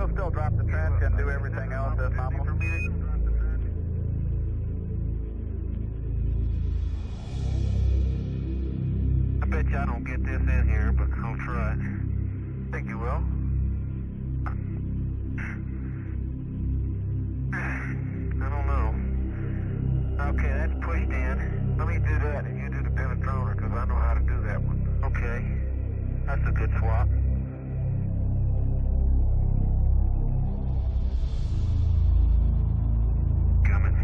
We'll still drop the trench and do everything else as normal. I bet you I don't get this in here, but I'll try. Think you will? I don't know. Okay, that's pushed in. Let me do that and you do the penetroner, because I know how to do that one. Okay. That's a good swap. Coming.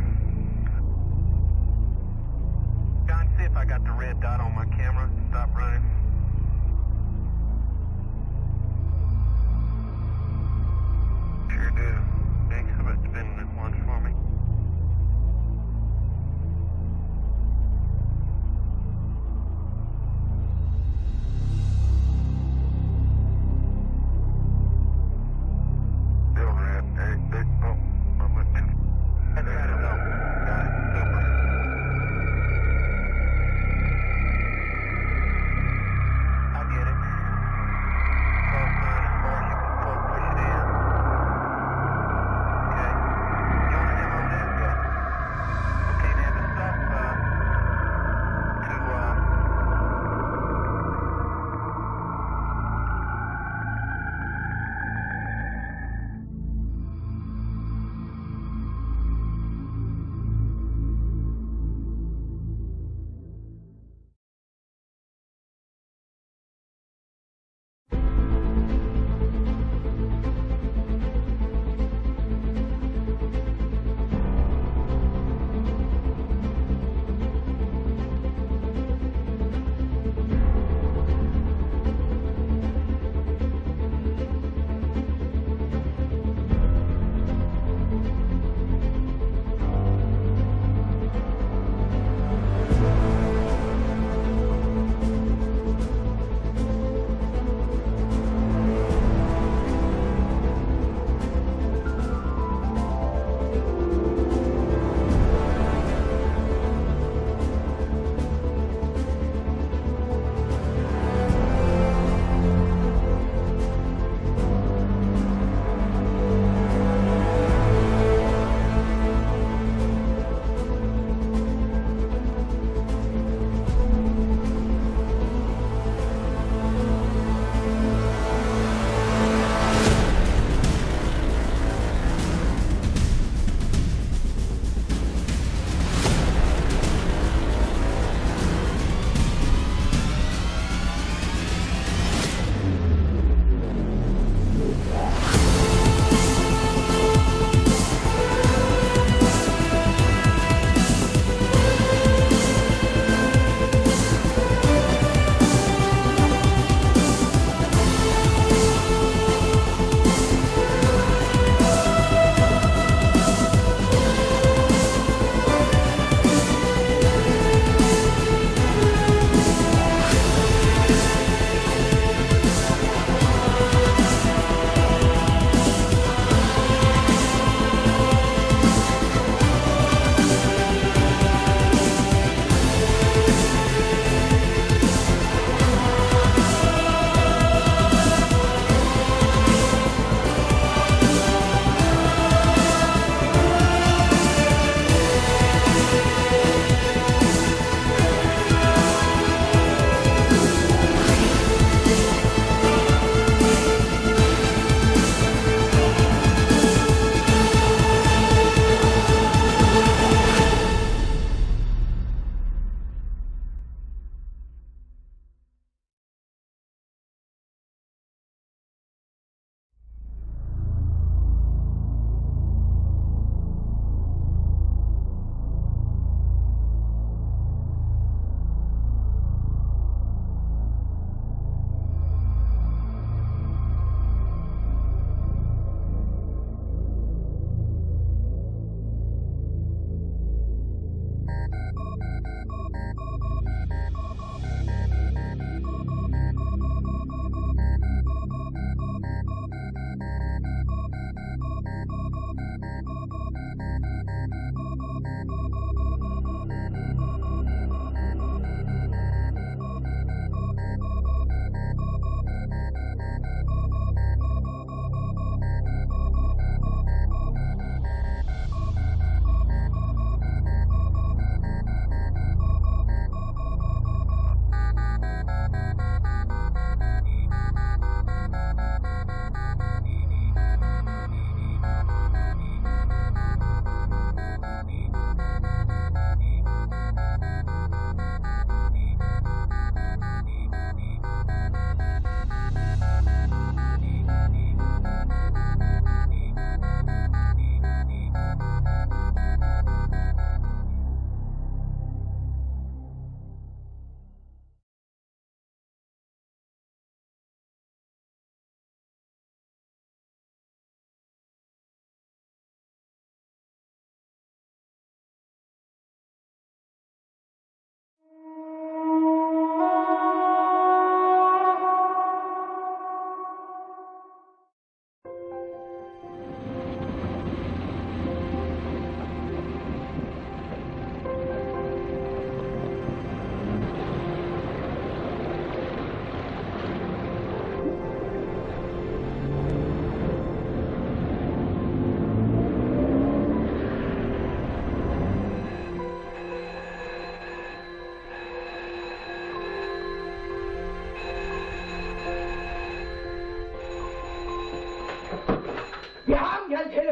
John, see if I got the red dot on my camera. Stop running.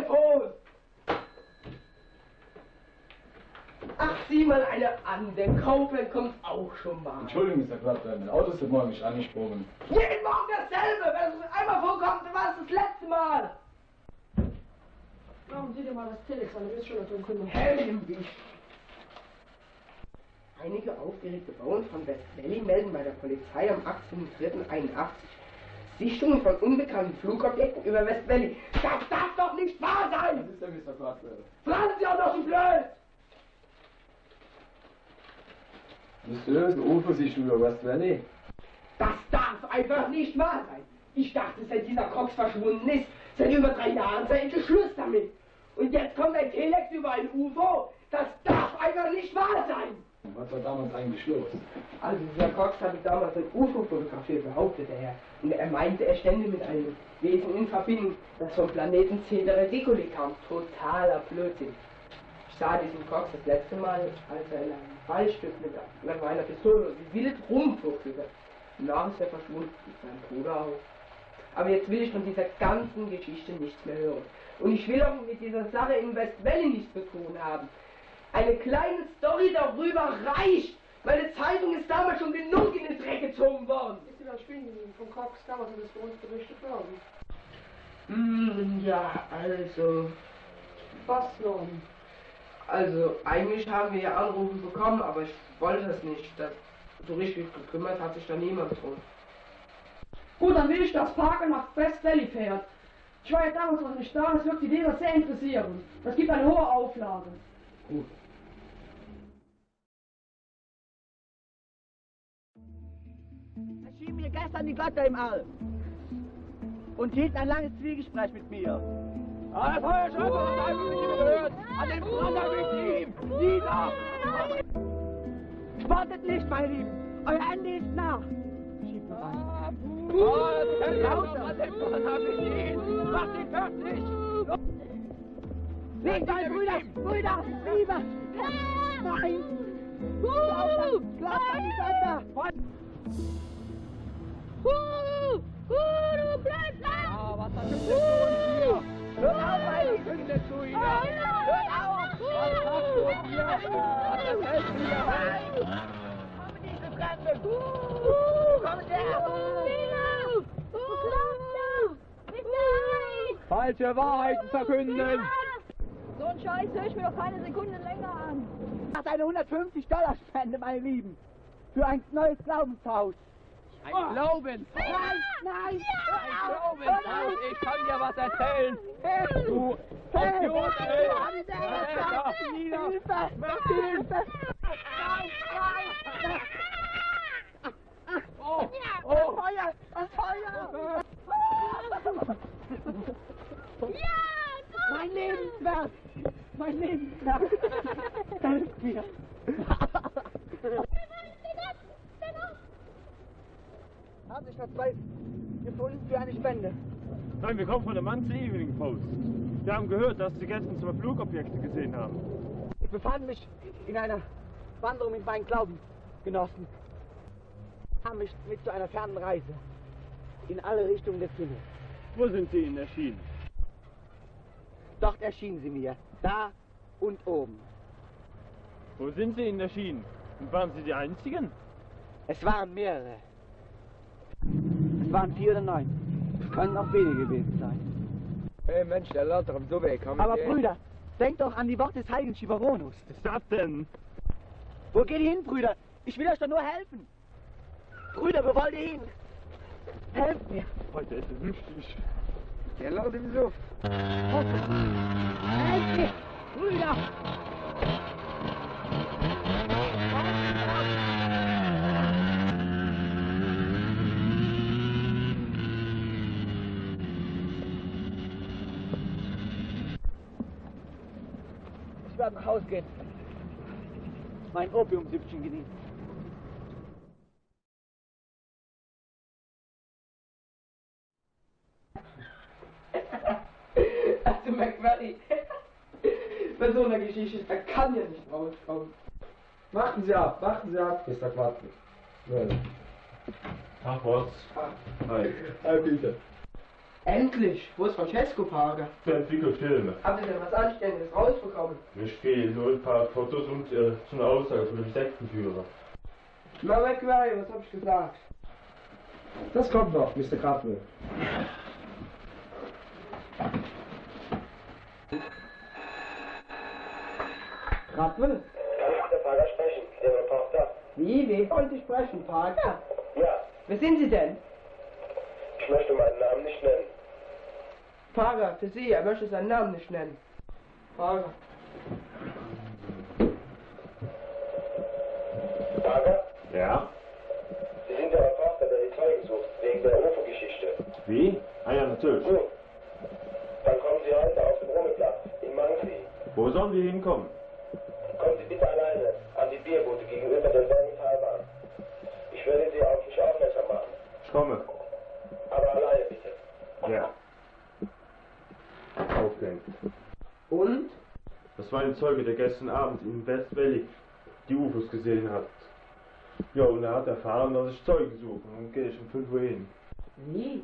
Telefon! Ach, sieh mal eine an, der Kaufmann kommt auch schon mal. Entschuldigung, Mr. Glattler, mein Auto ist heute Morgen nicht angesprungen. Jeden Morgen dasselbe! Wenn es einmal vorkommt, dann war es das letzte Mal! Warum sieh dir mal das Telex an, du bist schon darum kümmern. Heldenwicht! Einige aufgeregte Bauern von West Valley melden bei der Polizei am 18.03.81 Sichtungen von unbekannten Flugobjekten über West Valley. Das darf doch nicht wahr sein! Was ist denn, Mr. Glattler? Fragen Sie auch noch so blöd! Mysteriöse UFO-Sichtung über West Valley? Das darf einfach nicht wahr sein! Ich dachte, seit dieser Cox verschwunden ist, seit über 3 Jahren sei endlich Schluss damit. Und jetzt kommt ein Telex über ein UFO? Das darf einfach nicht wahr sein! Was war damals eigentlich los? Also dieser Cox hatte damals ein UFO fotografiert, behauptete er. Und er meinte, er stände mit einem Wesen in Verbindung, das vom Planeten Ceteris kam. Totaler Blödsinn. Ich sah diesen Cox das letzte Mal, als er in einem Fallstück mit einer Pistole wild rumfuchtelte. Danach ist er verschwunden, mit seinem Bruder auch. Aber jetzt will ich von dieser ganzen Geschichte nichts mehr hören. Und ich will auch mit dieser Sache in West Valley nichts zu tun haben. Eine kleine Story darüber reicht. Meine Zeitung ist damals schon genug in den Dreck gezogen worden. Ist dir das Spiel gewesen vom Cox? Damals hat es für uns berichtet worden. Ja, also... Was nun? Also, eigentlich haben wir ja Anrufe bekommen, aber ich wollte das nicht. So richtig gekümmert hat sich da niemand drum. Gut, dann will ich, dass Parker nach West Valley fährt. Ich war ja damals noch nicht da, das wird die Leser sehr interessieren. Das gibt eine hohe Auflage. Gut. Er schien mir gestern die Glatte im All und hielt ein langes Zwiegespräch mit mir. Der Feuerschreiber hat einfach nicht gehört. An dem Brand habe ich ihm. Nieder! Spottet nicht, meine Lieben. Euer Ende ist nah. Schiebt noch rein. An dem Brand habe ich ihn. Macht ihn fertig. Liegt ein Brüder! Brüder! Liebe! Nein! Glaubt an die Götter! Du bleibst da! Ja, was hast du denn hier? Hört auf, meine Güte zu ihnen! Hört auf! Was hast du hier? Was erzählst du hier? Kommen diese Fremden! Kommen her! Falsche Wahrheiten verkünden! So ein Scheiß höre ich mir doch keine Sekunde länger an. Das ist eine $150 Spende, meine Lieben. Für ein neues Glaubenshaus. Ein Glaubenshaus! Nein! Ein Glaubenshaus! Ich kann dir was erzählen! Du Idiot! Hilfe! Hilfe! Oh! Feuer! Feuer! Mein Lebenswerk! Mein Lebenswerk! Helft mir! Haben sich noch 2 gefunden für eine Spende? Nein, wir kommen von der Monthly Evening Post. Wir haben gehört, dass Sie gestern 2 Flugobjekte gesehen haben. Ich befand mich in einer Wanderung mit meinen Glaubensgenossen. Haben mich mit zu einer fernen Reise in alle Richtungen des Himmels. Wo sind Sie Ihnen erschienen? Dort erschienen sie mir, da und oben. Wo sind Sie Ihnen erschienen? Und waren Sie die Einzigen? Es waren mehrere. Es waren 4 oder 9. Es können auch wenige gewesen sein. Hey Mensch, der läuft doch so weg. Aber Brüder, denkt doch an die Worte des heiligen Chivaronus. Was ist das denn? Wo geht ihr hin, Brüder? Ich will euch doch nur helfen. Brüder, wo wollt ihr hin? Helft mir. Heute ist es wichtig. Der läuft im Suff. Helft mir, Brüder. Ich werde nach Hause gehen. Mein Opiumsüppchen genießen. Also McVally, bei so einer Geschichte, da kann ja nicht rauskommen. Warten Sie ab, Mr. Glattler. Ach was. Hi. Hi, Peter. Endlich! Wo ist Francesco Parker? Der entwickelt Filme. Habt ihr denn was Anständiges rausbekommen? Nicht viel, nur ein paar Fotos und so eine Aussage von dem Sektenführer. Mama Query, was hab ich gesagt? Das kommt noch, Mr. Kraftwerk. Kraftwerk? Kann ich mit der Fahrer sprechen? Der Reporter? Wie? Wen wollen Sie sprechen? Parker? Ja, Wer sind Sie denn? ich möchte meinen Namen nicht nennen. Parker, für Sie, er möchte seinen Namen nicht nennen. Parker. Fahrer? Ja? Sie sind der Reporter, der die Zeugen sucht, wegen der UFO-Geschichte. Wie? Ah ja, natürlich. Gut. Dann kommen Sie heute auf den Rummelplatz in Mansi. Wo sollen wir hinkommen? Kommen Sie bitte alleine an die Bierboote gegenüber der Sonnentalbahn. Ich werde Sie auf mich aufmerksam machen. Ich komme. Aber alleine bitte. Ja. Aufgehängt. Und? Das war ein Zeuge, der gestern Abend in West Valley die UFOs gesehen hat. Ja, und er hat erfahren, dass ich Zeugen suche. Und dann gehe ich um 5 Uhr hin. Wie?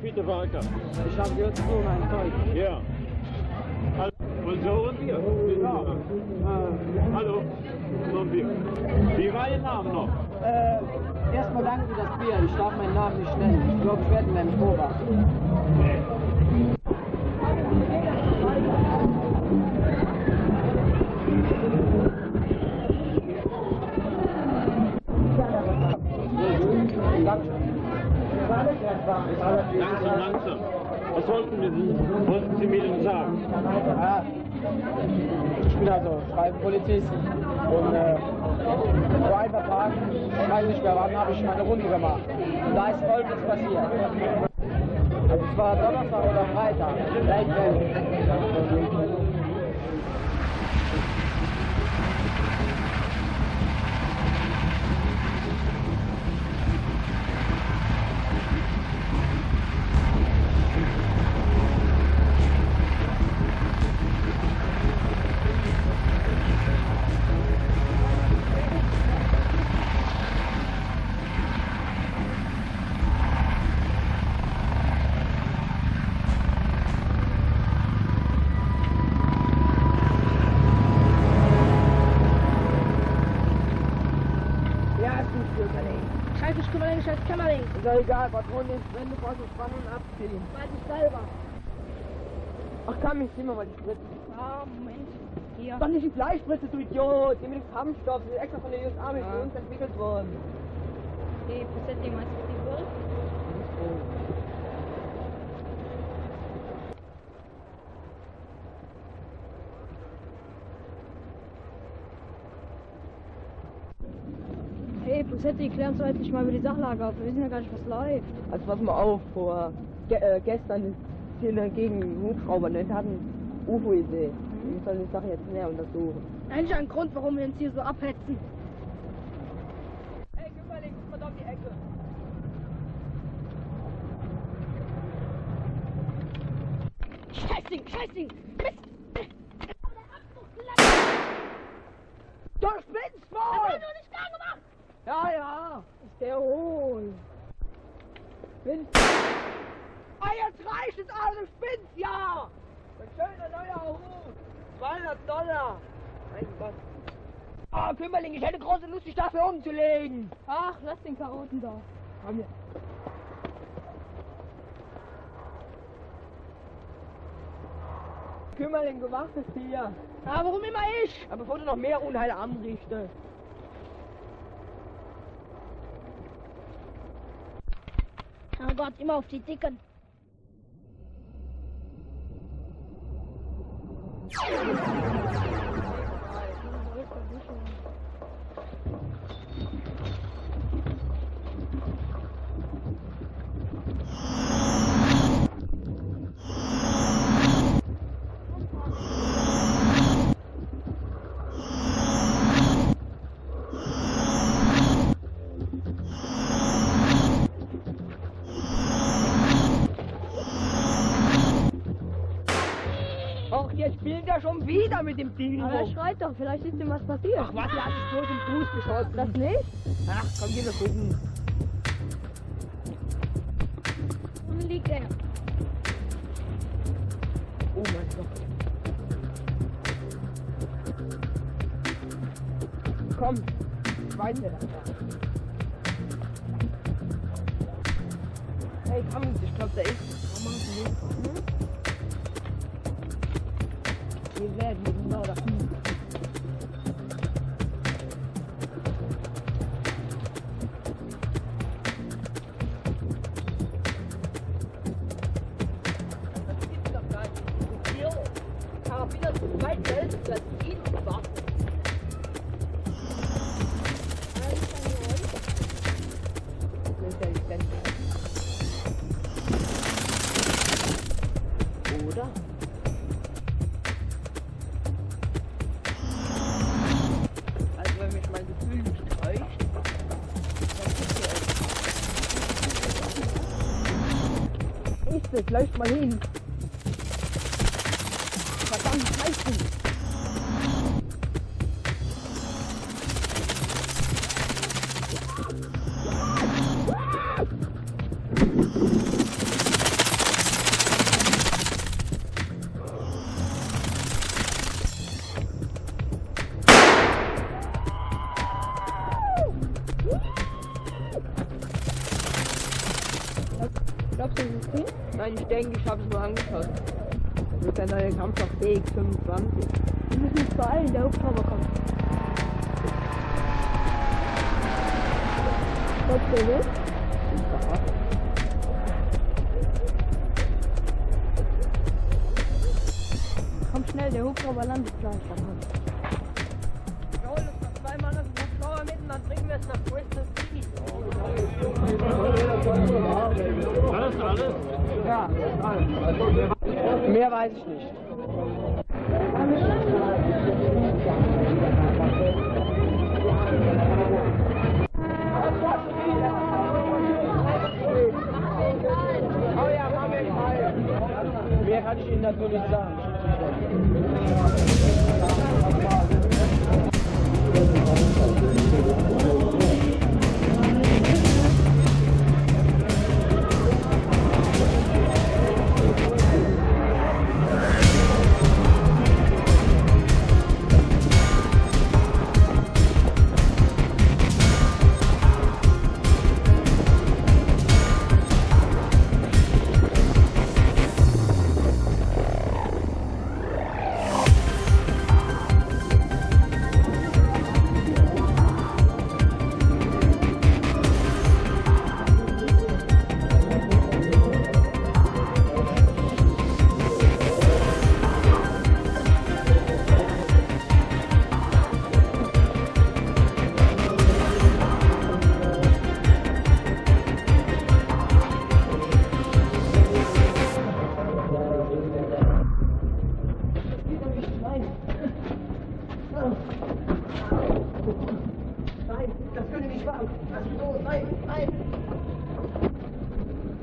Peter Walker. Ich habe gehört, so mein Zeug. Ja. Und so und wir. Ja. Hallo. So und wir. Wie war Ihr Name noch? Erstmal danke für das Bier. Ich darf meinen Namen nicht nennen. Ich glaube, ich werde ihn nämlich beobachten. Nee. Langsam, langsam. Was wollten Sie mir denn sagen? Ja, ich bin also freier Polizist und vor ein paar Tagen, ich weiß nicht mehr wann, habe ich meine Runde gemacht. Und da ist Folgendes passiert. Also es war Donnerstag oder Freitag, Scheiße, ich kümmere mich als Kämmerling. Ist doch egal, Patronen ins Wände spannen und abziehen. Weiß ich selber. Ach komm, ich zieh mal die Spritze. Ah, Moment. Hier. Doch nicht die Fleischspritze, du Idiot! Nimm den Kampfstoff, die ist extra von der USA mit uns entwickelt worden. Okay, was die meinst du, die wohl? E plus Z, die klären so endlich mal über die Sachlage auf. Wir wissen ja gar nicht, was läuft. Also pass mal auf, gestern ist hier dagegen ein Hubschrauber, ne? Der hat ein UFO gesehen. Wir sollen die Sache jetzt näher untersuchen. Eigentlich ein Grund, warum wir uns hier so abhetzen. Hey, Kümmerling, guck mal da um die Ecke. Scheißding! Mist! Du spinnst voll! Das hast du nicht klar gemacht! Ja. Ist der hohl? Ah, jetzt reicht es alle, du spinnst ja! Ein schöner neuer Hut! $200! Mein Gott! Ah, Kümmerling, ich hätte große Lust, dich dafür umzulegen! Ach, lass den Chaoten da. Komm hier. Kümmerling, du machst es hier. Ja, warum immer ich? Aber bevor du noch mehr Unheil anrichtest. Oh Gott, immer auf die Dicken. Och, jetzt spielt er schon wieder mit dem Ding Aber er rum. schreit doch, vielleicht ist ihm was passiert. Ach was, er hat sich bloß im Fuß geschossen. Das nicht? Ach, komm, geh wir gucken. Und liegt er. Oh mein Gott. Komm, weiter da. Hey, komm, ich glaub, da ist. Komm mal auf den Weg. Wir werden genau da. Das gibt's doch gar nicht. Hier, Karabiner zum Zweiten Weltkrieg, ihn warten. Oder? Also wenn mich mein Gefühl nicht täuscht, dann ist es, läuft mal hin. Verdammt, Scheiße! Glaubst du, das ist gut? Nein, ich denke, ich habe es nur angeschaut. Das ist der neue Kampfstoff BX25. Wir müssen uns beeilen, der Hubschrauber kommt. Was der will? Komm schnell, der Hubschrauber landet gleich. Wir holen uns noch zweimal das Hubschrauber mit und dann bringen wir es nach Bristol City. Das ist alles? Ja, alles. Mehr weiß ich nicht. Oh ja, machen wir frei. Mehr kann ich Ihnen dazu nicht sagen. Nein, das können Sie nicht machen. Lass mich los. Nein, nein.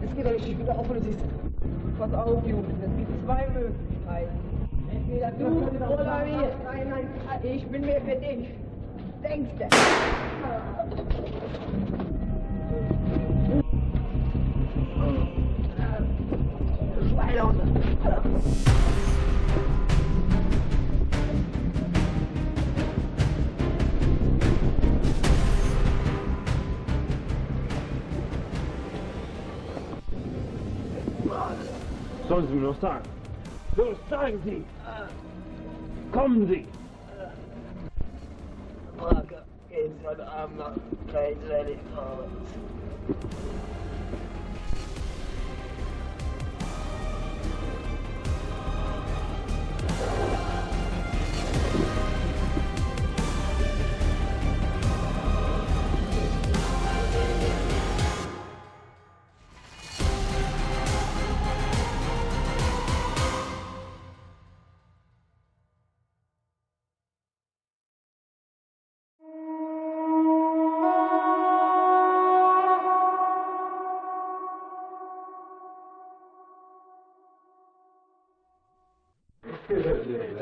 Es geht doch nicht, ich bin doch auch Polizist. Pass auf, Jungs, es gibt zwei Möglichkeiten. Entweder du oder wir. Nein, nein. Ich bin mir für dich. Denkst du? Schweine. Sollen Sie mir noch sagen? Los, sagen Sie! Kommen Sie! Parker, geht's heute Abend noch Great Valley Falls.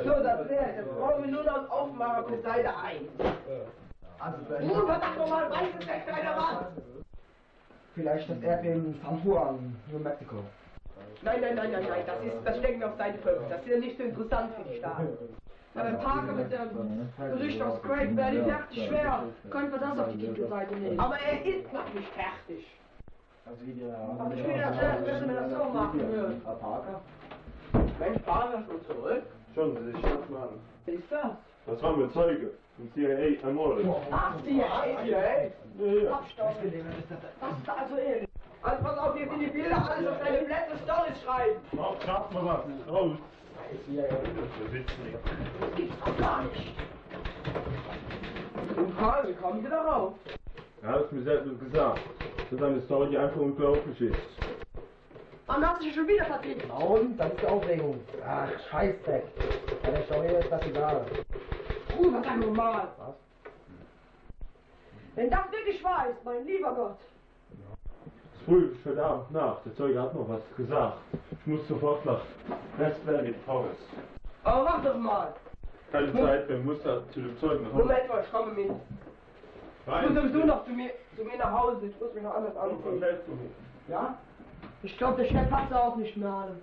So, das wär's. Jetzt brauchen wir nur noch einen Aufmacher für Seite 1. Verdammt nochmal, weiß es der kleine was? Vielleicht das Erdbeben San Juan, New Mexico. Nein, das stecken wir auf Seite 5. Das ist ja nicht so interessant für die Staaten. Ja, wenn Parker mit dem Bericht aus Great Valley fertig wäre, könnten wir das auf die Titelseite nehmen. Aber er ist noch nicht fertig. Aber ich will ja selbst, wenn wir das so machen würden. Mensch, fahren wir schon zurück? Schon, Sie sich das machen. Was ist das? Das waren wir Zeuge. Und CIA ermordet. Ach, CIA? Ja. Abstoßen. Das ist also ehrlich. Also pass auf, hier sind die Bilder, alles auf deine Blätter Storys schreiben. Auf, schaffen wir was. Raus. Wir sitzen nicht. Das gibt's doch gar nicht. Und Karl, wie kommen Sie darauf? Er hat es mir selbst gesagt. Das ist eine Story, die einfach unglaublich ist. Wann hast du dich schon wieder vertrieben? Warum? Das ist die Aufregung. Ach, Scheißdreck. Bei der Story ist das egal. Was ein normal. Was? Wenn das wirklich wahr ist, mein lieber Gott. Früh, heute Abend, Nacht. Der Zeuge hat noch was gesagt. Ich muss sofort nach West Valley Forest. Aber mach doch mal. Keine Zeit, wir müssen da zu dem Zeugen nach Hause. Moment mal, ich komme mit. Ich muss sowieso noch zu mir nach Hause. Ich muss mich noch anders anziehen. Ja? Ich glaube, der Chef hat es auch nicht mehr alle.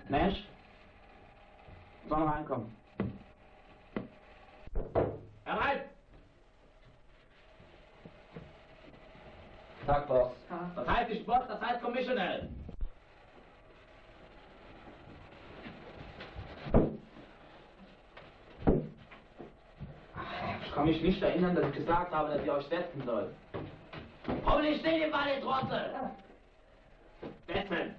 Mensch? Soll noch reinkommen? Herein! Tag, Boss. Das heißt nicht Boss, das heißt Commissioner. Ich kann mich nicht erinnern, dass ich gesagt habe, dass ihr euch setzen soll. Hoffentlich steht ihr mal, ihr Trottel! Setzen!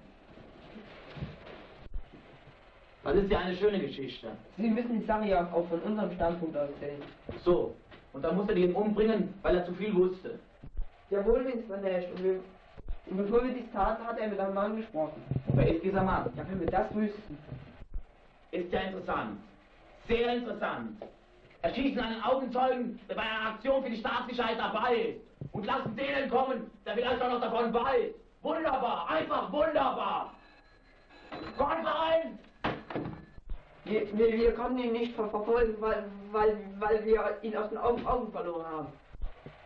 Das ist ja eine schöne Geschichte. Sie müssen die Sache ja auch von unserem Standpunkt aus sehen. So, und dann musste er ihn umbringen, weil er zu viel wusste. Jawohl, Mr. Nash. Und bevor wir dies taten, hat er mit einem Mann gesprochen. Wer ist dieser Mann? Ja, wenn wir das wüssten. Ist ja interessant. Sehr interessant. Erschießen einen Augenzeugen, der bei einer Aktion für die Staatssicherheit dabei ist. Und lassen den entkommen, der vielleicht auch noch davon weiß. Wunderbar, einfach wunderbar. Kommt rein! Wir konnten ihn nicht verfolgen, weil wir ihn aus den Augen verloren haben.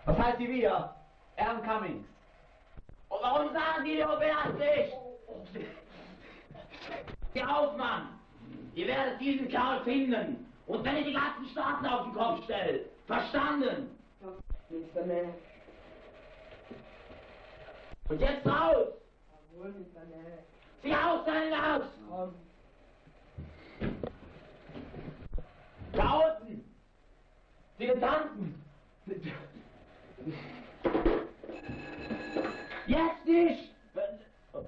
Was heißt die wieder? Aaron Cummings. Und warum sagen die dir das nicht? Steh auf, Mann! Ihr werdet diesen Kerl finden. Und wenn ihr die ganzen Staaten auf den Kopf stellt. Verstanden? Mr. Nash. Und jetzt raus! Jawohl, Mr. Nash. Sieh aus, deinen Haus! Komm. Da unten! Dilettanten! Jetzt nicht!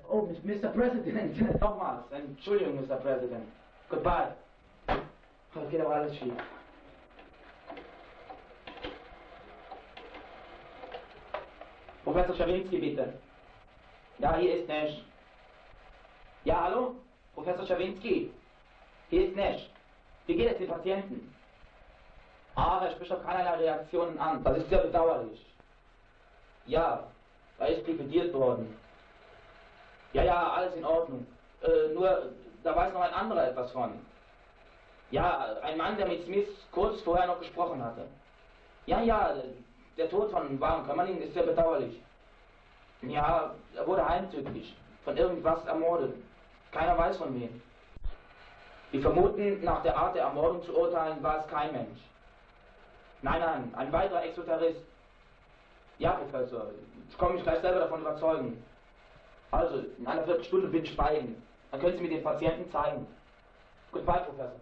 Oh, Mr. President! Nochmals, Entschuldigung, Mr. President. Goodbye. Das geht aber alles schief. Professor Schawinski, bitte. Ja, hier ist Nash. Ja, hallo? Professor Schawinski. Hier ist Nash. Wie geht es den Patienten? Er spricht doch keinerlei Reaktionen an. Das ist sehr bedauerlich. Ja, er ist liquidiert worden. Ja, alles in Ordnung. Nur, da weiß noch ein anderer etwas von. Ja, ein Mann, der mit Smith kurz vorher noch gesprochen hatte. Ja, der Tod von Warren Kömmerling ist sehr bedauerlich. Ja, er wurde heimtückisch, von irgendwas ermordet. Keiner weiß von wem. Wir vermuten, nach der Art der Ermordung zu urteilen, war es kein Mensch. Nein, ein weiterer Exoterrorist. Ja, Professor, ich komme mich gleich selber davon überzeugen. Also, in einer Viertelstunde bin ich bei Ihnen. Dann können Sie mir den Patienten zeigen. Goodbye, Professor.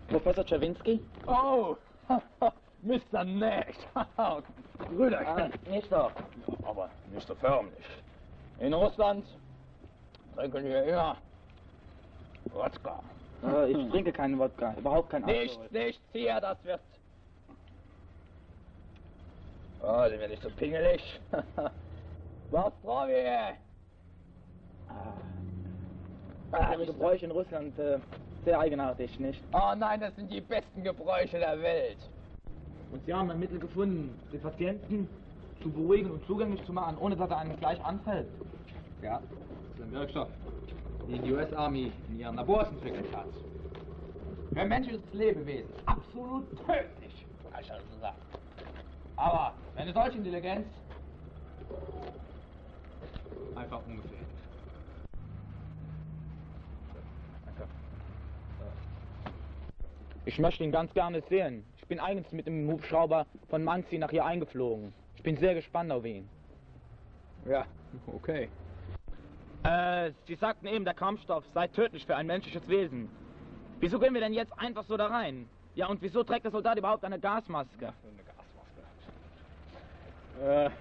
Professor Czerwinski? Oh, Mr. Nash. Brüderchen. Nicht doch. Aber nicht so förmlich. In Russland trinken wir immer Wodka. Ich trinke keinen Wodka, überhaupt keinen Alkohol. Nichts hier, das wird... Oh, sind wir nicht so pingelig? Was brauchen wir? Ihre Gebräuche in Russland, sehr eigenartig, nicht? Oh nein, das sind die besten Gebräuche der Welt. Und Sie haben ein Mittel gefunden, den Patienten zu beruhigen und zugänglich zu machen, ohne dass er einem gleich anfällt. Ja, das ist ein Wirkstoff, den die US Army in ihren Labors entwickelt hat. Für ein menschliches Lebewesen absolut tödlich, kann ich also sagen. Aber für eine solche Intelligenz einfach ungefährlich. Danke. Ich möchte ihn ganz gerne sehen. Ich bin eigens mit dem Hubschrauber von Manzi nach hier eingeflogen. Ich bin sehr gespannt auf ihn. Ja, okay. Sie sagten eben, der Kampfstoff sei tödlich für ein menschliches Wesen. Wieso gehen wir denn jetzt einfach so da rein? Ja, und wieso trägt der Soldat überhaupt eine Gasmaske? Eine Gasmaske.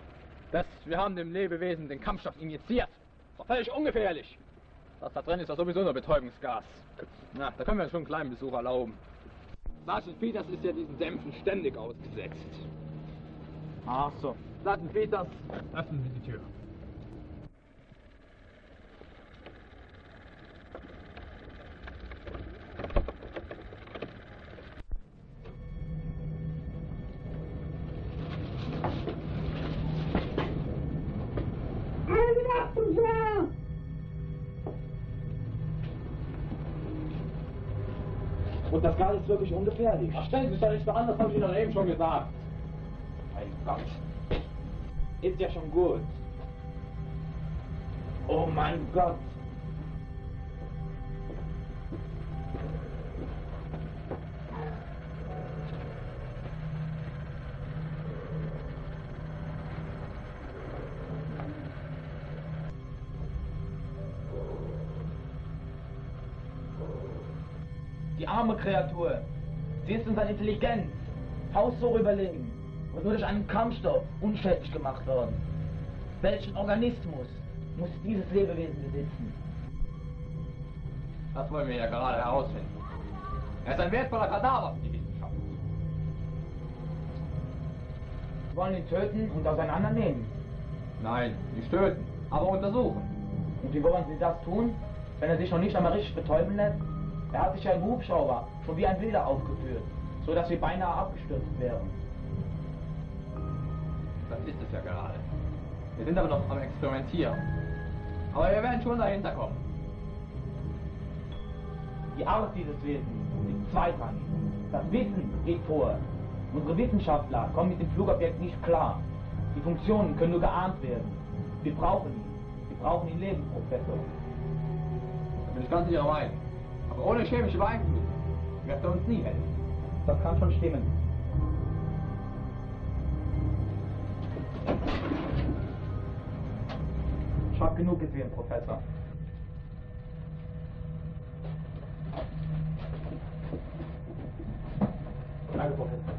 Wir haben dem Lebewesen den Kampfstoff injiziert. Ist doch völlig ungefährlich. Das da drin ist doch sowieso nur Betäubungsgas. Na, da können wir uns schon einen kleinen Besuch erlauben. Sergeant Peters ist ja diesen Dämpfen ständig ausgesetzt. Ach so. Sergeant Peters, öffnen Sie die Tür. Und das Gas ist wirklich ungefährlich. Ach, stellen Sie sich doch nicht so an, das habe ich Ihnen doch eben schon gesagt. Mein Gott. Ist ja schon gut. Oh mein Gott. Die arme Kreatur. Sie ist uns an Intelligenz, haushoch überlegen und nur durch einen Kampfstoff unschädlich gemacht worden. Welchen Organismus muss dieses Lebewesen besitzen? Das wollen wir ja gerade herausfinden. Er ist ein wertvoller Kadaver für die Wissenschaft. Wir wollen ihn töten und auseinandernehmen. Nein, nicht töten, aber untersuchen. Und wie wollen Sie das tun, wenn er sich noch nicht einmal richtig betäuben lässt? Er hat sich ja im Hubschrauber schon wie ein Wilder aufgeführt, so dass wir beinahe abgestürzt wären. Das ist es ja gerade. Wir sind aber noch am Experimentieren. Aber wir werden schon dahinter kommen. Die Art dieses Wesens ist zweitrangig. Das Wissen geht vor. Unsere Wissenschaftler kommen mit dem Flugobjekt nicht klar. Die Funktionen können nur geahnt werden. Wir brauchen ihn. Wir brauchen ihn leben, Professor. Da bin ich ganz sicher dabei. Aber ohne chemische Beeinflussung wird er uns nie helfen. Das kann schon stimmen. Ich hab genug gesehen, Professor. Danke, Professor.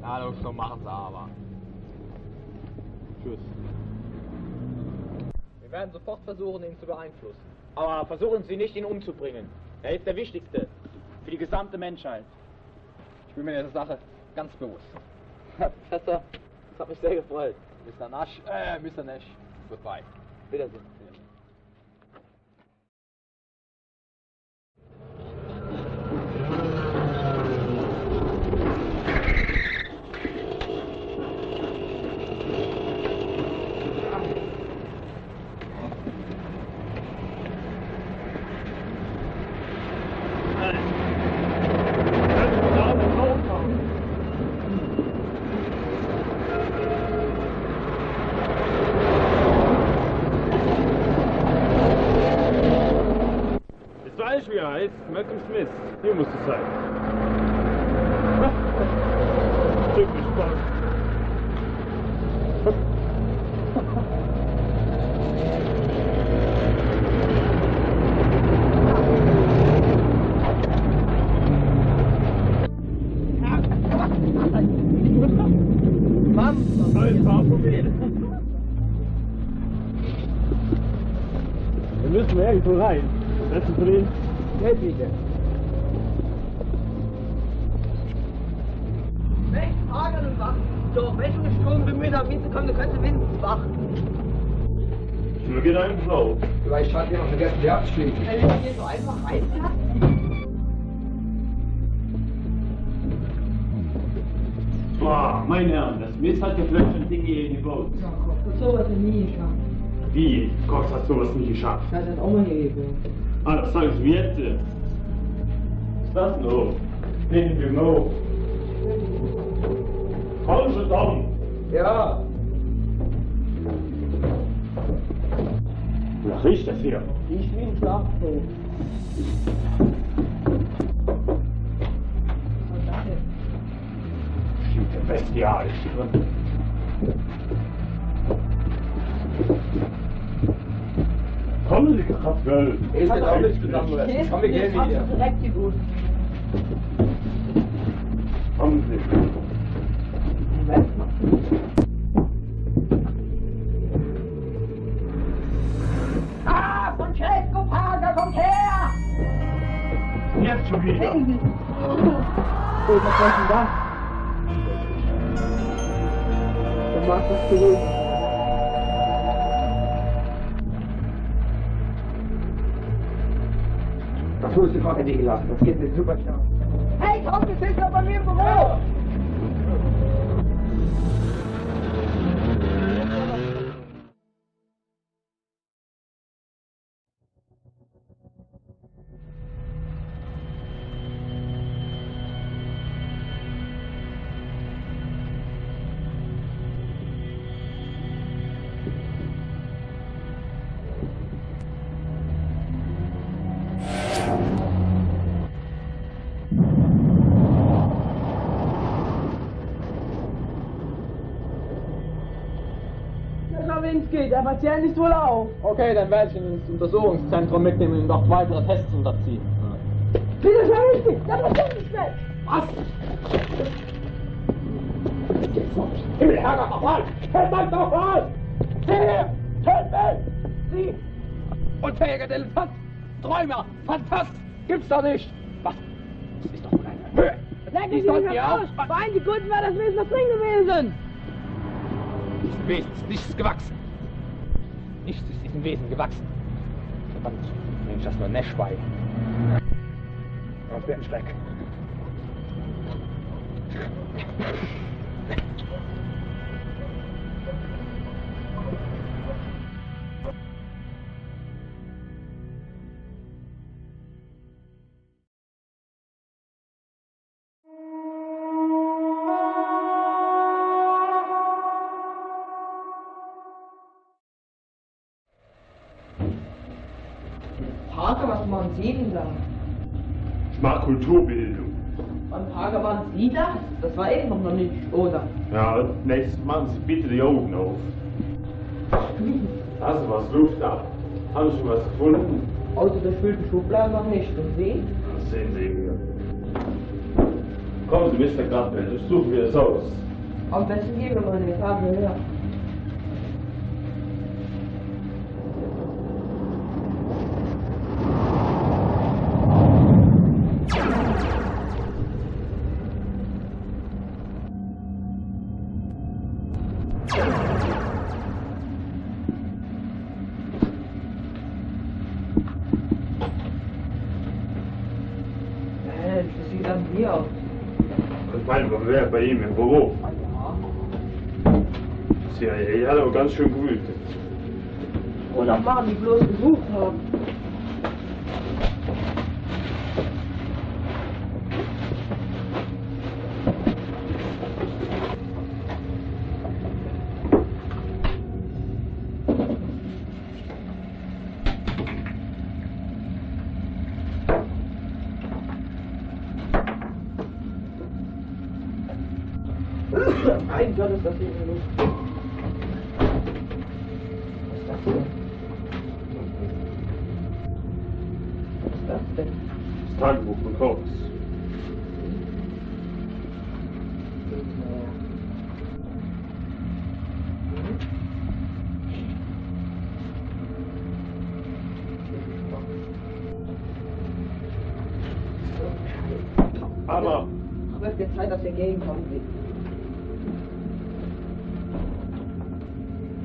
Ja, du, so machen sie aber. Tschüss. Wir werden sofort versuchen, ihn zu beeinflussen. Aber versuchen Sie nicht, ihn umzubringen. Er ist der Wichtigste für die gesamte Menschheit. Ich bin mir dieser Sache ganz bewusst. Herr Professor, das hat mich sehr gefreut. Mr. Nash, goodbye. Wiedersehen. Wie er heißt, Malcolm Smith. Hier muss es sein. Typisch Spaß. Wir müssen irgendwo rein. Das ist drin. Geldwiege. Welche Frage und Wachen? Durch welchen Strom bemüht am hinzukommen, du kannst wenigstens wachen. Ich will gerne einen Blau. Vielleicht hat jemand vergessen, die abzuschließen. Wenn wir hier so einfach reinlassen? Boah, meine Herren, das Smith hat ja vielleicht ein Ding hier gebaut. Ja, Kopf, das sowas ja nie geschafft. Wie? Cox hat sowas nie geschafft. Das hat auch mal hier gebaut. Ah, das sagen Sie mir jetzt. Was ist das noch? Nehmen wir noch. Komm schon dann. Ja. Was riecht das hier? Ich wie ein Schlafzimmer. Schiete bestial. Kommen Sie, Kraftwell. Ist das auch nichts Besonderes? Komm, wir gehen wieder. Direkt gut. Kommen Sie. Ah, Francesco Parker, kommt her! Jetzt schon wieder. Oh, was soll denn das? Der macht das zurück. Das muss die Frau liegen lassen. Das geht mir super klar. Hey, komm, du bist ja bei mir im Büro! Schawinski, der Patient ist wohl auf. Okay, dann werde ich ihn ins Untersuchungszentrum mitnehmen und ihm noch weitere Tests unterziehen. Bitte Schawinski, der Patient ist weg. Was? Himmel, nochmal! Verdammt nochmal! Hier! Töten! Sie! Unfähiger Dilettant! Träumer! Fantast! Gibt's doch nicht! Was? Das ist doch wohl eine Höhe! Lecken Die Sie sollten mich wir raus! auch... Vor 1 Sekunden war das Wesen noch drin gewesen! Diesem Wesen ist nichts gewachsen. Nichts ist diesem Wesen gewachsen. Verdammt, Mensch, das nur Nash bei. Das wäre ein Schreck. mach Kulturbildung. Und Hager, waren Sie das? Das war eben noch nicht, oder? Ja, nächstes machen Sie bitte die Augen auf. Also was Luft ab. Haben Sie schon was gefunden? Außer der schwülen Schubladen noch nicht. Und Sie? Das sehen Sie mir. Kommen Sie, Mr. Grabwell, ich suche mir das aus. Am besten geben wir mal eine Etage höher. Das sieht dann hier aus. Ich meine, man wäre bei ihm im Büro. CIA hat aber ganz schön gewütet. Oder machen die bloß gesucht haben. Ein Gott, ist das hier in der Luft. Was ist das denn? Was ist das denn? Das Tagebuch von Cox. Aber wird jetzt Zeit, dass wir gehen kommen.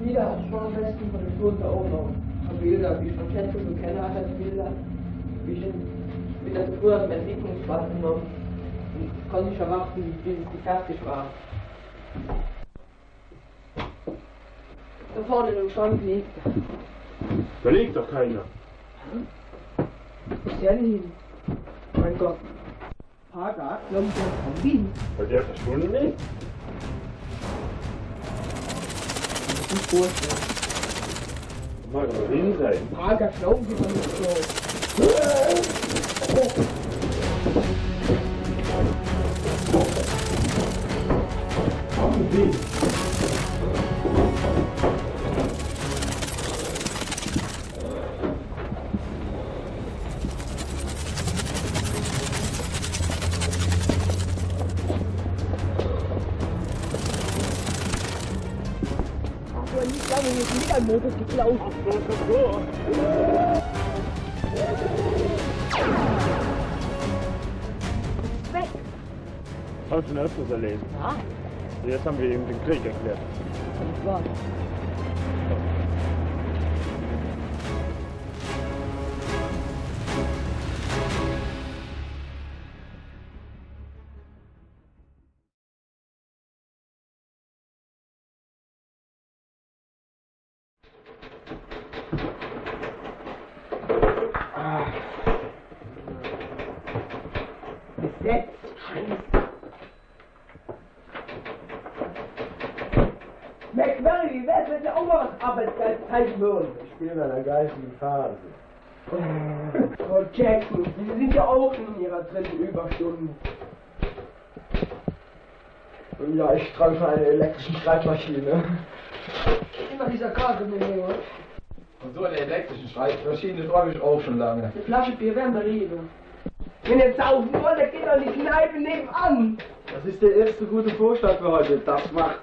Wieder hat schon am besten von den Schulen da oben noch. Von Bilder, wie ich von Schätze und Keller hatte, Bilder, wie ich wieder früher im Entwicklungsbad genommen. Und konnte ich erwarten, wie die fertig war. Da vorne im Schrank liegt. da liegt doch keiner. Wo ist der denn hin? Mein Gott. Hagar, glauben Sie, der von Wien? Weil der verschwunden ist. Nicht vorstellen. Mag aber hin sein. Hagar, glauben Sie doch nicht so. Kommen Sie. Nicht lange, hier ist wieder ein Motor geklaut. Weg! Haben Sie schon öfters erlebt? Ja. Jetzt haben wir ihm den Krieg erklärt. Das war's. Jetzt. McMurray, wer wird ja auch mal was Arbeitszeit hören? Ich bin in einer geistigen Phase. Oh Jackson, Sie sind ja auch schon in Ihrer dritten Überstunde. Ja, ich trage schon eine elektrische Schreibmaschine. Immer dieser Karte mit mir, oder? Und so eine elektrische Schreibmaschine trage ich auch schon lange. Eine Flasche Bier wären wir reden. Wenn ihr saufen wollt, dann geht doch die Kneipe nebenan. Das ist der erste gute Vorschlag für heute. Das macht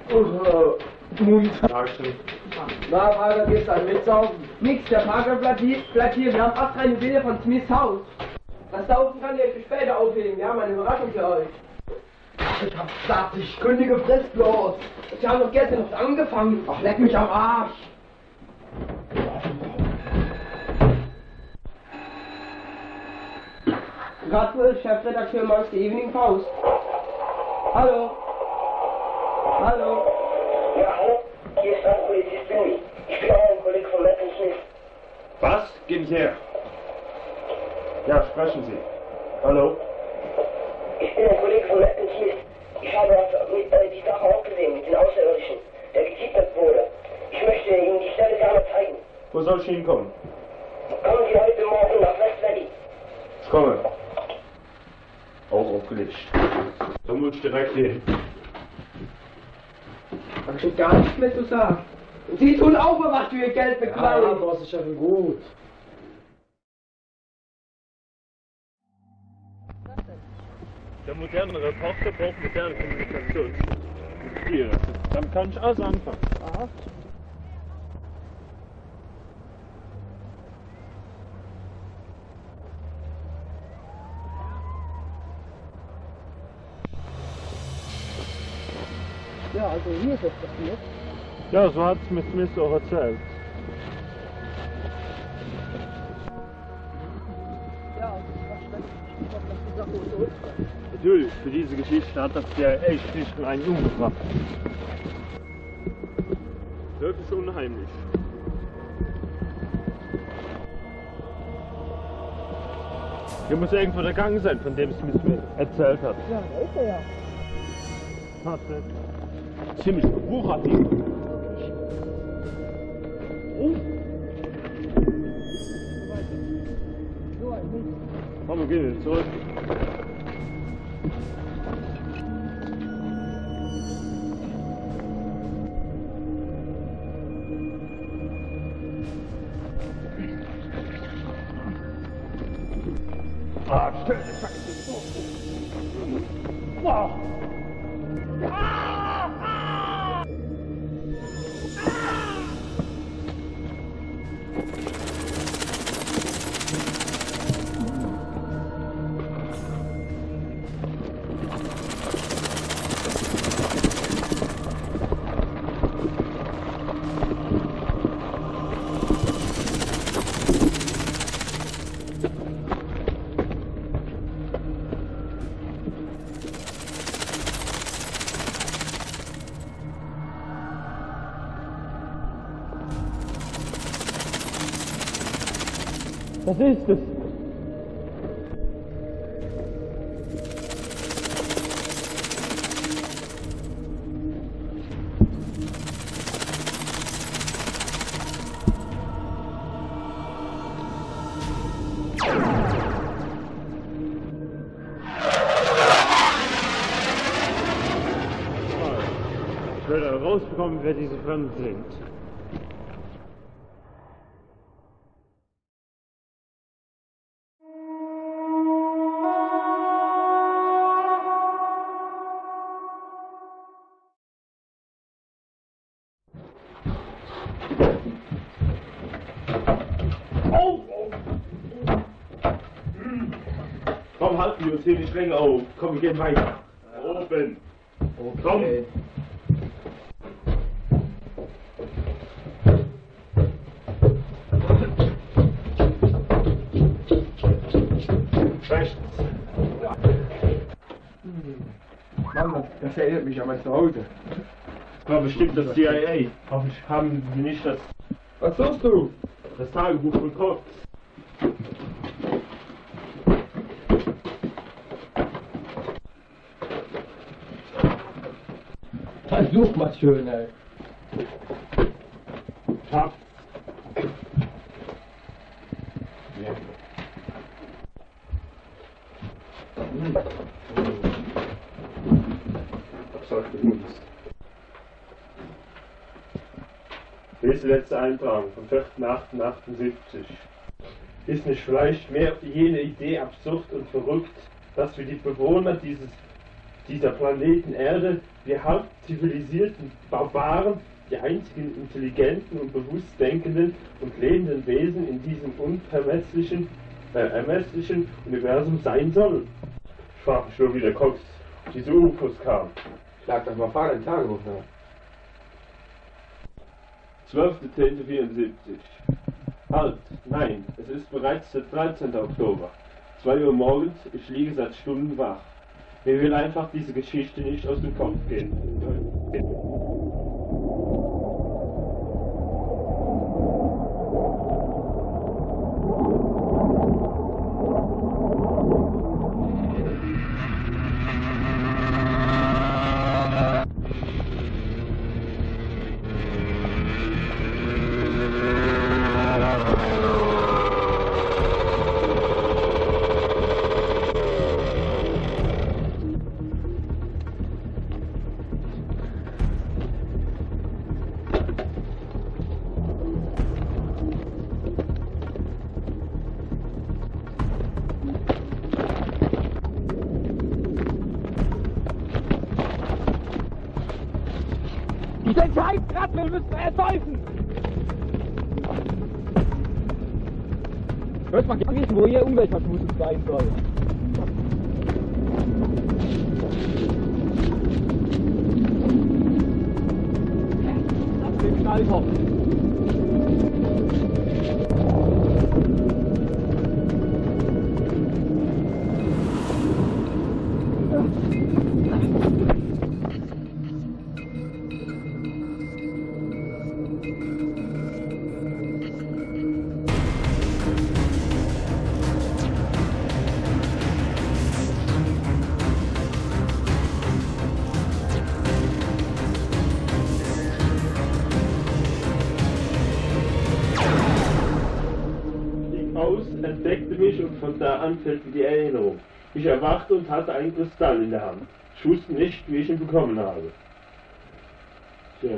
unsere Mund. Dankeschön. Na, Vater, geht's dann mitsaufen? Nix, der Parker bleibt hier. Wir haben fast keine Bilder von Smiths Haus. Das Saufen kann ich für später aufheben. Wir haben eine Überraschung für euch. Ich hab gesagt, ich kündige Frist bloß. Sie haben doch gestern noch angefangen. Ach, leck mich am Arsch. Gradfuhr, Chefredakteur Marks The Evening Post. Hallo? Hallo? Ja, hallo? Hier ist ein Polizist Billy. Ich bin auch ein Kollege von Malcolm Smith. Was? Gehen Sie her. Ja, sprechen Sie. Hallo? Ich bin ein Kollege von Malcolm Smith. Ich habe die Sache auch gesehen mit den Außerirdischen, der gekidnappt wurde. Ich möchte Ihnen die Stelle gerne zeigen. Wo soll ich hinkommen? Kommen Sie heute Morgen nach West Valley. Ich komme. aufgelegt. Da muss ich direkt hin. Da hab ich gar nichts mehr zu sagen. Und sie tun auch mal was für ihr Geld beklagen. Ja, das ist ja gut. Der moderne Reporter braucht moderne Kommunikation. Dann kann ich alles anfangen. Aha. Ja, also hier ist es passiert. Ja, so hat es mir Smith auch erzählt. Ja, das ist die Sache so ist. Natürlich, für diese Geschichte hat das der echt nicht einen umgebracht. Wirklich unheimlich. Hier muss irgendwo der Gang sein, von dem Smith mir erzählt hat. Ja, da ist er ja. Tatsächlich. Ziemlich bewuchert hier. Komm, wir gehen jetzt zurück. Ah, stell dir Scheiße. Wow. Was ist es? Ich werde rausbekommen, wer diese Fremden sind. Komm, halten wir uns hier nicht länger auf. Komm, wir gehen weiter. Oben. Okay. Komm. Rechts. Mann, das erinnert mich an mein Zuhause. Das war bestimmt das CIA. Hoffentlich haben sie nicht das... Was suchst du? Das Tagebuch von Cox. Versuch mal schön, ey. Hab. Ja. Hier ist die letzte Eintragung vom 4.8.78. Ist nicht vielleicht mehr jene Idee absurd und verrückt, dass wir die Bewohner dieser Planeten Erde, wir halb zivilisierten Barbaren, die einzigen intelligenten und bewusst denkenden und lebenden Wesen in diesem unermesslichen Universum sein sollen? Ich frage mich nur, wie der Cox diese UFOs kam. Schlag doch mal Fahr dein Tagebuch nach. 12.10.74. Halt, nein, es ist bereits der 13. Oktober. 2 Uhr morgens, ich liege seit Stunden wach. Mir will einfach diese Geschichte nicht aus dem Kopf gehen. Diese Scheißrattel müssen wir ersäufen! Hört mal gar nicht, wo hier Umweltverschmutzung sein soll. Den Knalltopf. Entdeckte mich und von da an fällte die Erinnerung. Ich erwachte und hatte einen Kristall in der Hand. Ich wusste nicht, wie ich ihn bekommen habe. Tja,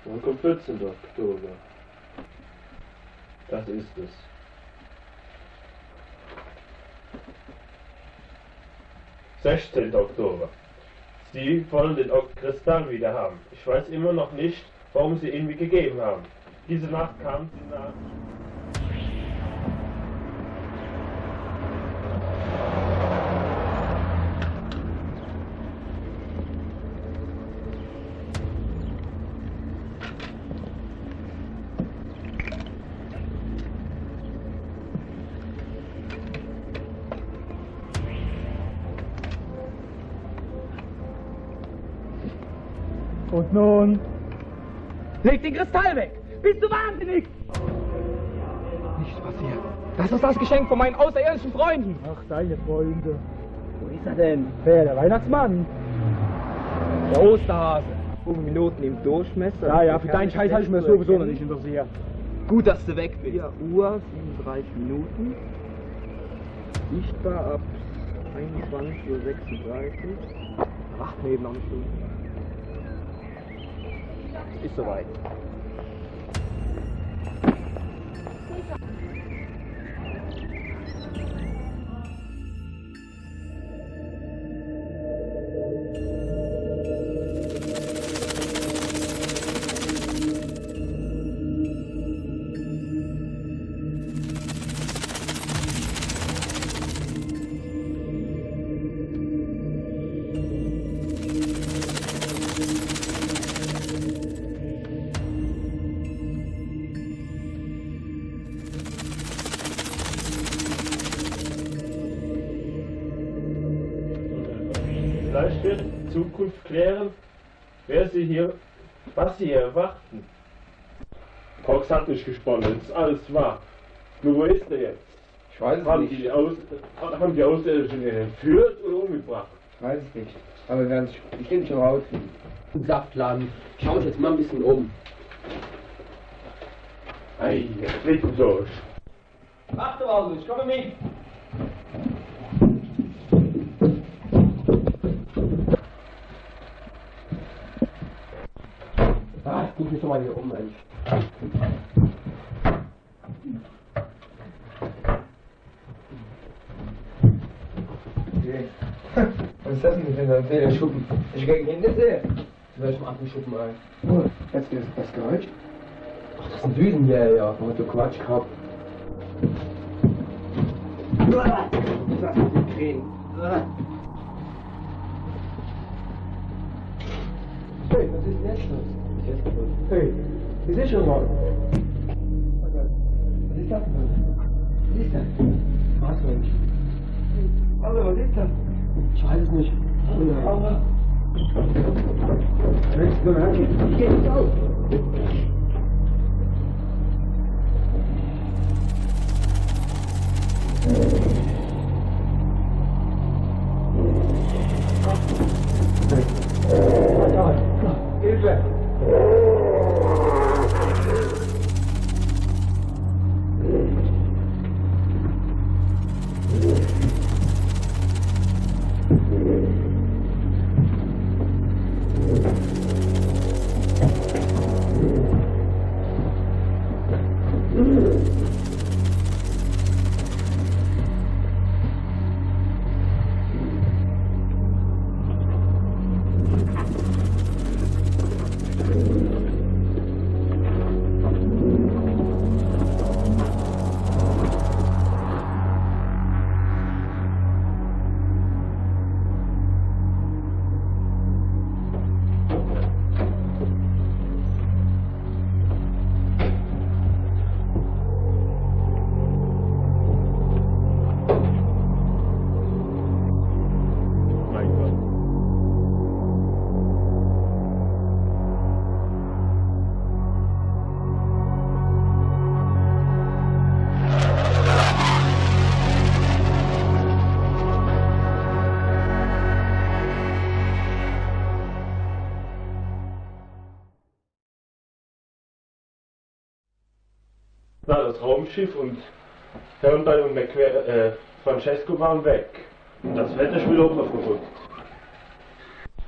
wann kommt 14. Oktober? Das ist es. »16. Oktober. Sie wollen den Kristall wieder haben. Ich weiß immer noch nicht, warum Sie ihn mir gegeben haben. Diese Nacht kam sie nach. Und nun? Leg den Kristall weg! Bist du wahnsinnig? Nicht passiert. Das ist das Geschenk von meinen außerirdischen Freunden. Ach, deine Freunde. Wo ist er denn? Wer, der Weihnachtsmann? Der Osterhase. 5 Minuten im Durchmesser. Ja, für deinen Scheiß habe ich mir sowieso noch nicht interessiert. Gut, dass du weg bist. 4 Uhr, 37 Minuten. Sichtbar ab 21:36 Uhr. 8 Meter am Stunde. Ist soweit. Vielleicht wird die Zukunft klären, was Sie hier erwarten. Cox hat nicht gesponnen, das ist alles wahr. Nur wo ist er jetzt? Ich weiß es haben nicht. Haben die Außerirdischen ihn entführt oder umgebracht? Ich weiß es nicht. Aber wir werden es bestimmt schon rausfinden. Saftladen. Schauen uns jetzt mal ein bisschen um. Ei, jetzt liegt es durch. Warte mal, ich komme mit. Ich guck mich doch mal hier um, Mensch. Okay. Was ist das denn für ein Federschuppen? Ich gegen hinten sehe. Zu welchem Atemschuppen ein? Oh, jetzt ist das Geräusch. Ach, das ist ein Düsenjäger, ja. Man hat so Quatsch gehabt. Das ist ein Krähen. Hey, was ist denn jetzt los? Hey, wie ist schon mal? Was ist das denn? Was ist das? Was, Mensch? Hallo, was ist das? Ich weiß es nicht. Aber... Ich geh nicht auf. Hilfe! Na, das Raumschiff und Herrenbein und Francesco waren weg. Und das Wetter ist wieder verrückt.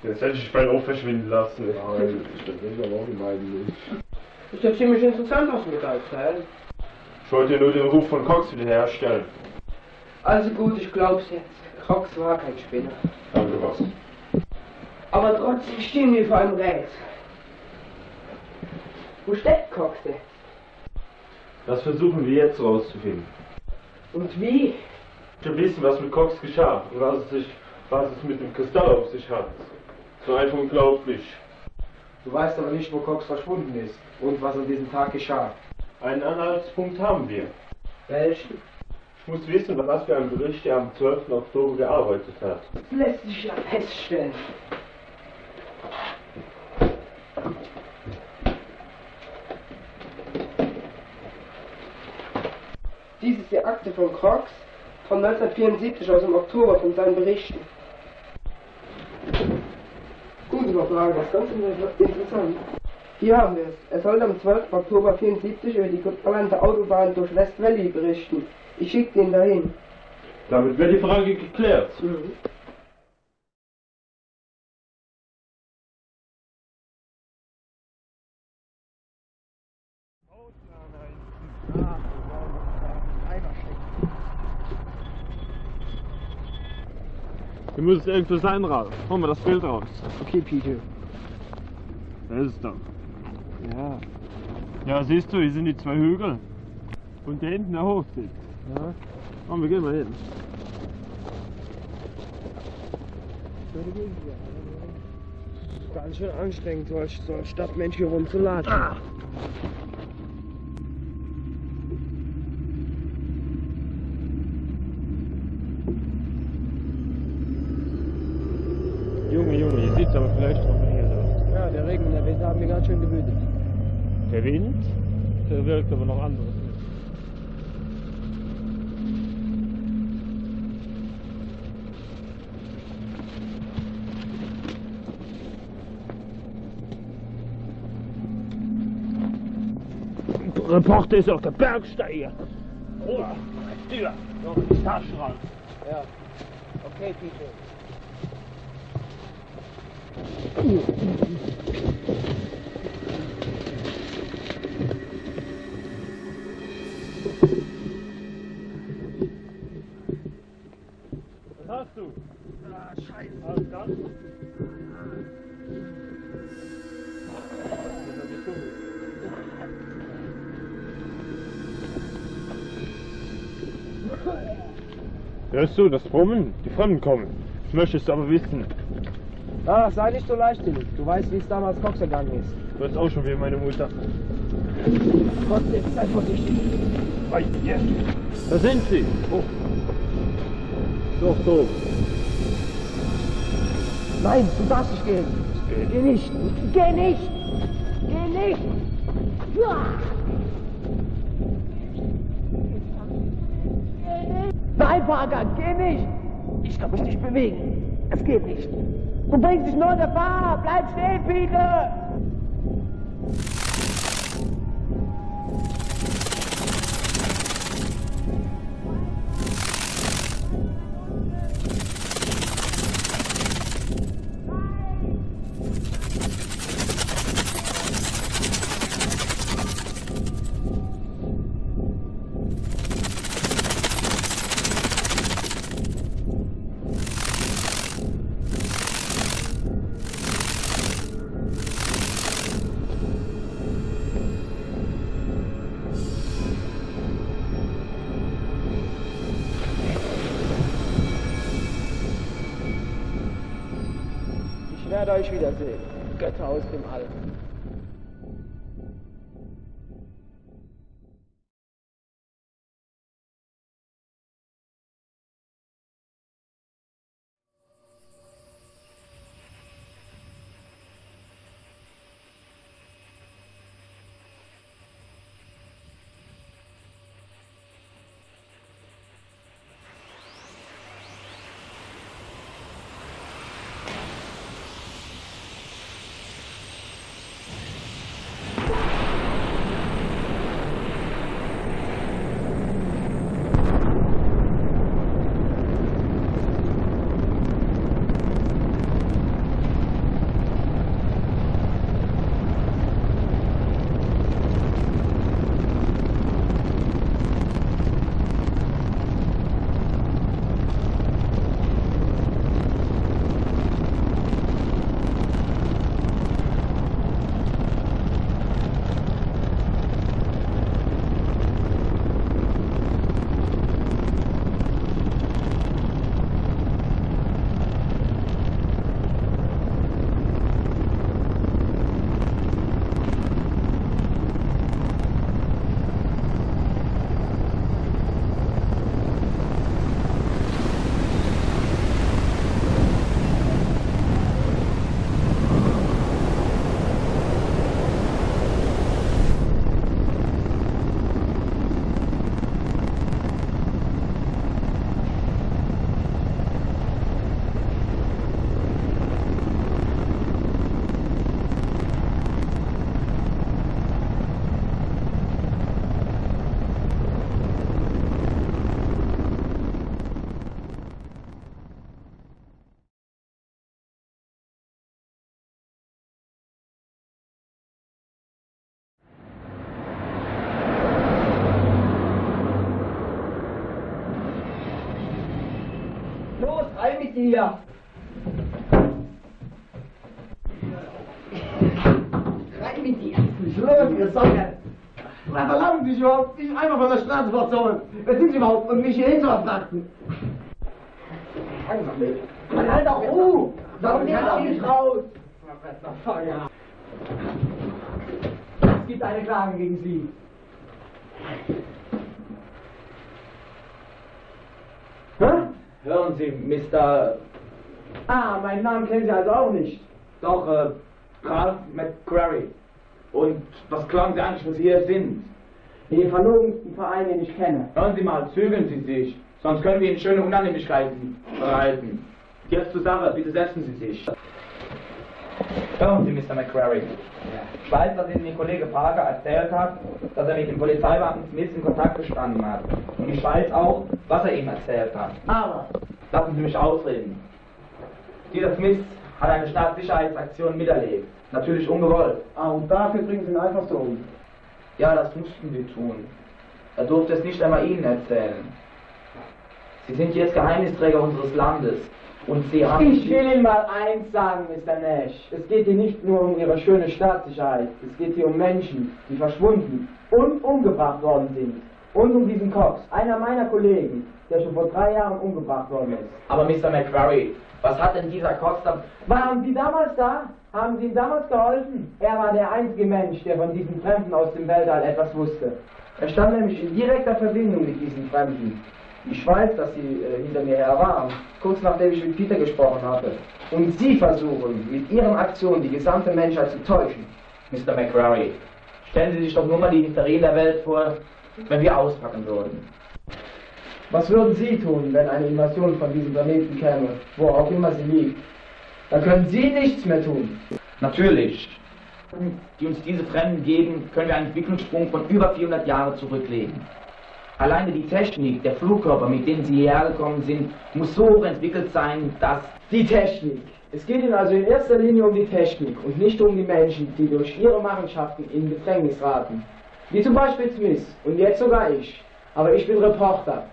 Jetzt hätte ich bald auch verschwinden lassen. Nein, ich denke aber auch die beiden nicht. Ist ja ziemlich interessant, was mir da erzählt. Ich wollte ja nur den Ruf von Cox wiederherstellen. Also gut, ich glaub's jetzt. Cox war kein Spinner. Danke, was? Aber trotzdem stehen wir vor einem Rätsel. Wo steckt Cox denn? Das versuchen wir jetzt rauszufinden. Und wie? Wir wissen, was mit Cox geschah und was es mit dem Kristall auf sich hat. So einfach unglaublich. Du weißt aber nicht, wo Cox verschwunden ist und was an diesem Tag geschah. Einen Anhaltspunkt haben wir. Welchen? Ich muss wissen, was für ein Bericht er am 12. Oktober gearbeitet hat. Das lässt sich ja feststellen. Dies ist die Akte von Cox von 1974 aus dem Oktober von seinen Berichten. Gute Frage, das ist ganz interessant. Hier haben wir es. Er sollte am 12. Oktober 1974 über die geplante Autobahn durch West Valley berichten. Ich schicke ihn dahin. Damit wird die Frage geklärt. Mhm. Hier muss es irgendwo sein, Ralf. Holen wir das Bild raus. Okay, Peter. Da ist es doch. Ja. Ja, siehst du, hier sind die zwei Hügel. Und da hinten der Hof sitzt. Ja. Komm, wir gehen mal hin. Ganz schön anstrengend, so als Stadtmensch hier rumzulatschen. Junge, hier sieht's aber vielleicht noch hier aus. Ja, der Regen und der Wind haben mir ganz schön gewütet. Der Wind? Der wirkt aber noch anderes. Der Reporter ist auf der Bergsteiger. Oh, Tür, noch in die Tasche ran. Ja. Okay, Peter. Was hast du? Ah, Scheiße. Alles ganz? Hörst du das Brummen? Die Fremden kommen. Das möchtest du aber wissen. Ach, sei nicht so leichtsinnig. Du weißt, wie es damals Cox ergangen ist. Du hast auch schon wie meine Mutter. Trotzdem, sei vorsichtig. Yes. Da sind sie. Oh. Doch, so. Nein, du darfst nicht gehen. Geh nicht. Geh nicht. Geh nicht. Nein, Parker, geh nicht. Ich kann mich nicht bewegen. Es geht nicht. Du bringst dich nur in Gefahr. Bleib stehen, Peter. Ich werde euch wiedersehen, Götter aus dem All. Rein mit dir! Rein mit dir! Ich schwöre dir, Sonne! Was verlangen Sie überhaupt? Ich einfach von der Straße verzogen. Wer sind Sie überhaupt, um mich hier hinzuverfrachten? Man halt auch Ruhe! Warum nehmen Sie nicht raus? Es gibt eine Klage gegen Sie. Hä? Hören Sie, Mr. Ah, meinen Namen kennen Sie also auch nicht. Doch, Ralph McQuarrie. Und was glauben Sie eigentlich, wo Sie hier sind? Den verlogensten Verein, den ich kenne. Hören Sie mal, zügeln Sie sich, sonst können wir Ihnen schöne Unannehmlichkeiten bereiten. Jetzt zur Sache, bitte setzen Sie sich. Hören Sie, Mr. McQuarrie. Ich weiß, dass Ihnen Ihr Kollege Parker erzählt hat, dass er mit dem Polizeibeamten Smith in Kontakt gestanden hat. Und ich weiß auch, was er ihm erzählt hat. Aber lassen Sie mich ausreden. Dieser Smith hat eine Staatssicherheitsaktion miterlebt. Natürlich ungewollt. Ah, und dafür bringen Sie ihn einfach so um. Ja, das mussten wir tun. Er durfte es nicht einmal Ihnen erzählen. Sie sind jetzt Geheimnisträger unseres Landes. Und Sie haben... Ich will Ihnen mal eins sagen, Mr. Nash. Es geht hier nicht nur um Ihre schöne Staatssicherheit. Es geht hier um Menschen, die verschwunden und umgebracht worden sind. Und um diesen Cox, einer meiner Kollegen, der schon vor 3 Jahren umgebracht worden ist. Aber Mr. McQuarrie, was hat denn dieser Cox da... Waren Sie damals da? Haben Sie ihm damals geholfen? Er war der einzige Mensch, der von diesen Fremden aus dem Weltall etwas wusste. Er stand nämlich in direkter Verbindung mit diesen Fremden. Ich weiß, dass Sie hinter mir her waren, kurz nachdem ich mit Peter gesprochen hatte. Und Sie versuchen, mit Ihren Aktionen die gesamte Menschheit zu täuschen. Mr. McQuarrie, stellen Sie sich doch nur mal die Hysterie der Welt vor, wenn wir auspacken würden. Was würden Sie tun, wenn eine Invasion von diesem Planeten käme, wo auch immer sie liegt? Da können Sie nichts mehr tun. Natürlich. Die uns diese Fremden geben, können wir einen Entwicklungssprung von über 400 Jahren zurücklegen. Alleine die Technik, der Flugkörper, mit denen Sie hierher gekommen sind, muss so hoch entwickelt sein, dass... Die Technik. Es geht Ihnen also in erster Linie um die Technik und nicht um die Menschen, die durch ihre Machenschaften in Gefängnis raten. Wie zum Beispiel Smith und jetzt sogar ich. Aber ich bin Reporter